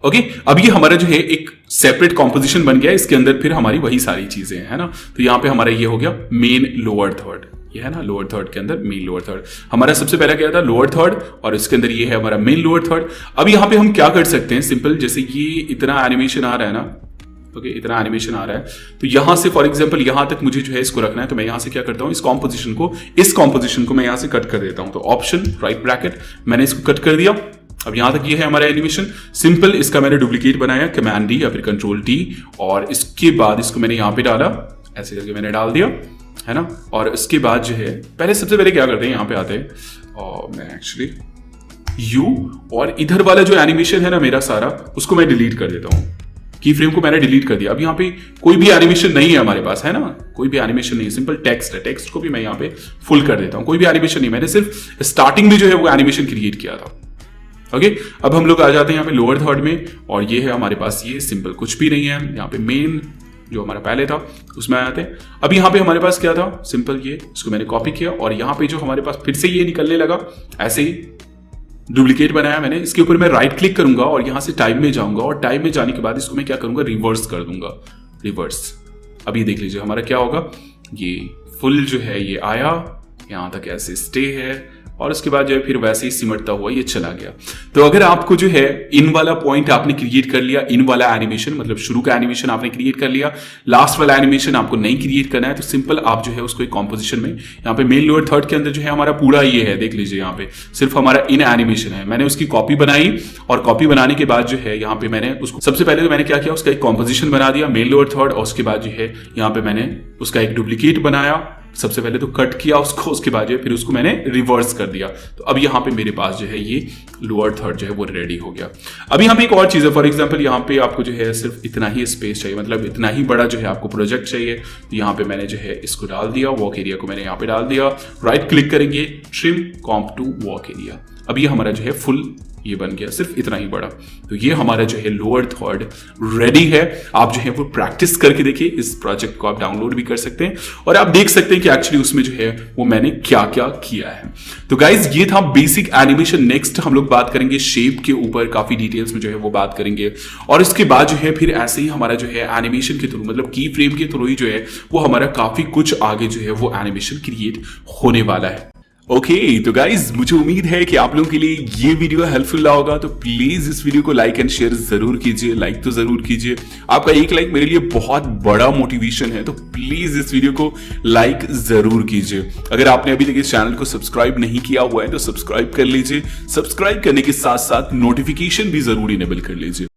Okay, अब ये हमारा जो है एक सेपरेट कॉम्पोजिशन बन गया, इसके अंदर फिर हमारी वही सारी चीजें हैं, है ना। तो यहाँ पे हमारा ये हो गया मेन लोअर थर्ड, ये है ना लोअर थर्ड के अंदर मेन लोअर थर्ड। हमारा सबसे पहला क्या था, लोअर थर्ड, और इसके अंदर ये है हमारा मेन लोअर थर्ड। अब यहाँ पे हम क्या कर सकते हैं, सिंपल, जैसे ये इतना एनिमेशन आ रहा है ना, ओके, इतना एनिमेशन आ रहा है, तो यहां से फॉर एग्जांपल यहां तक मुझे जो है इसको रखना है, तो मैं यहां से क्या करता हूं, इस कॉम्पोजिशन को मैं यहां से कट कर देता हूं। तो ऑप्शन राइट ब्रैकेट, मैंने इसको कट कर दिया। अब यहां तक ये है हमारा एनिमेशन सिंपल। इसका मैंने डुप्लीकेट बनाया, कमांड डी या फिर कंट्रोल टी, और इसके बाद इसको मैंने यहां पे डाला, ऐसे करके मैंने डाल दिया, है ना। और इसके बाद जो है पहले सबसे पहले क्या करते हैं, यहां पे आते हैं और मैं एक्चुअली यू, और इधर वाला जो एनिमेशन है ना मेरा सारा, उसको मैं डिलीट कर देता हूं। की फ्रेम को मैंने डिलीट कर दिया। अब यहाँ पे कोई भी एनिमेशन नहीं है हमारे पास, है ना, कोई भी एनिमेशन नहीं है, सिंपल टेक्स्ट है। टेक्स्ट को भी मैं यहाँ पे फुल कर देता हूँ, कोई भी एनिमेशन नहीं, मैंने सिर्फ स्टार्टिंग में जो है वो एनिमेशन क्रिएट किया था। ओके, अब हम लोग आ जाते हैं यहाँ पे लोअर थर्ड में, और ये है हमारे पास ये सिंपल कुछ भी नहीं है। यहाँ पे मेन जो हमारा पहले था उसमें आ जाते हैं। अब यहाँ पे हमारे पास क्या था, सिंपल ये, इसको मैंने कॉपी किया और यहाँ पे जो हमारे पास फिर से ये निकलने लगा, ऐसे ही डुप्लीकेट बनाया मैंने। इसके ऊपर मैं राइट क्लिक करूंगा और यहां से टाइम में जाऊंगा, और टाइम में जाने के बाद इसको मैं क्या करूंगा, रिवर्स कर दूंगा, रिवर्स। अब ये देख लीजिए हमारा क्या होगा, ये फुल जो है ये आया, यहां तक ऐसे स्टे है, और उसके बाद जो है फिर वैसे ही सिमटता हुआ ये चला गया। तो अगर आपको जो है इन वाला पॉइंट आपने क्रिएट कर लिया, इन वाला एनिमेशन मतलब शुरू का एनिमेशन आपने क्रिएट कर लिया, लास्ट वाला एनिमेशन आपको नहीं क्रिएट करना है, तो सिंपल आप जो है उसको एक कॉम्पोजिशन में, यहाँ पे मेन लोअर थर्ड के अंदर जो है हमारा पूरा ये है, देख लीजिए यहाँ पे सिर्फ हमारा इन एनिमेशन है। मैंने उसकी कॉपी बनाई, और कॉपी बनाने के बाद जो है यहाँ पे मैंने उसको सबसे पहले तो मैंने क्या किया, उसका एक कॉम्पोजिशन बना दिया मेन लोअर थर्ड, और उसके बाद जो है यहाँ पे मैंने उसका एक डुप्लीकेट बनाया। सबसे पहले तो कट किया उसको, उसके बाद जो है फिर उसको मैंने रिवर्स कर दिया। तो अब यहाँ पे मेरे पास जो है ये लोअर थर्ड जो है वो रेडी हो गया। अब यहाँ पे एक और चीज है, फॉर एग्जांपल यहाँ पे आपको जो है सिर्फ इतना ही स्पेस चाहिए, मतलब इतना ही बड़ा जो है आपको प्रोजेक्ट चाहिए। तो यहाँ पे मैंने जो है इसको डाल दिया, वॉक एरिया को मैंने यहाँ पे डाल दिया, राइट क्लिक करेंगे, trim comp to walk area. अब ये हमारा जो है फुल ये बन गया, सिर्फ इतना ही बड़ा। तो ये हमारा जो है लोअर थर्ड रेडी है। आप जो है वो प्रैक्टिस करके देखिए, इस प्रोजेक्ट को आप डाउनलोड भी कर सकते हैं और आप देख सकते हैं कि एक्चुअली उसमें जो है वो मैंने क्या क्या किया है। तो गाइज ये था बेसिक एनिमेशन। नेक्स्ट हम लोग बात करेंगे शेप के ऊपर, काफी डिटेल्स में जो है वो बात करेंगे, और इसके बाद जो है फिर ऐसे ही हमारा जो है एनिमेशन के थ्रू, मतलब की फ्रेम के थ्रू ही जो है वो हमारा काफी कुछ आगे जो है वो एनिमेशन क्रिएट होने वाला है। ओके, तो गाइज मुझे उम्मीद है कि आप लोगों के लिए ये वीडियो हेल्पफुल रहा होगा। तो प्लीज इस वीडियो को लाइक एंड शेयर जरूर कीजिए, लाइक तो जरूर कीजिए। आपका एक लाइक मेरे लिए बहुत बड़ा मोटिवेशन है, तो प्लीज इस वीडियो को लाइक जरूर कीजिए। अगर आपने अभी तक इस चैनल को सब्सक्राइब नहीं किया हुआ है तो सब्सक्राइब कर लीजिए। सब्सक्राइब करने के साथ साथ नोटिफिकेशन भी जरूर इनेबल कर लीजिए।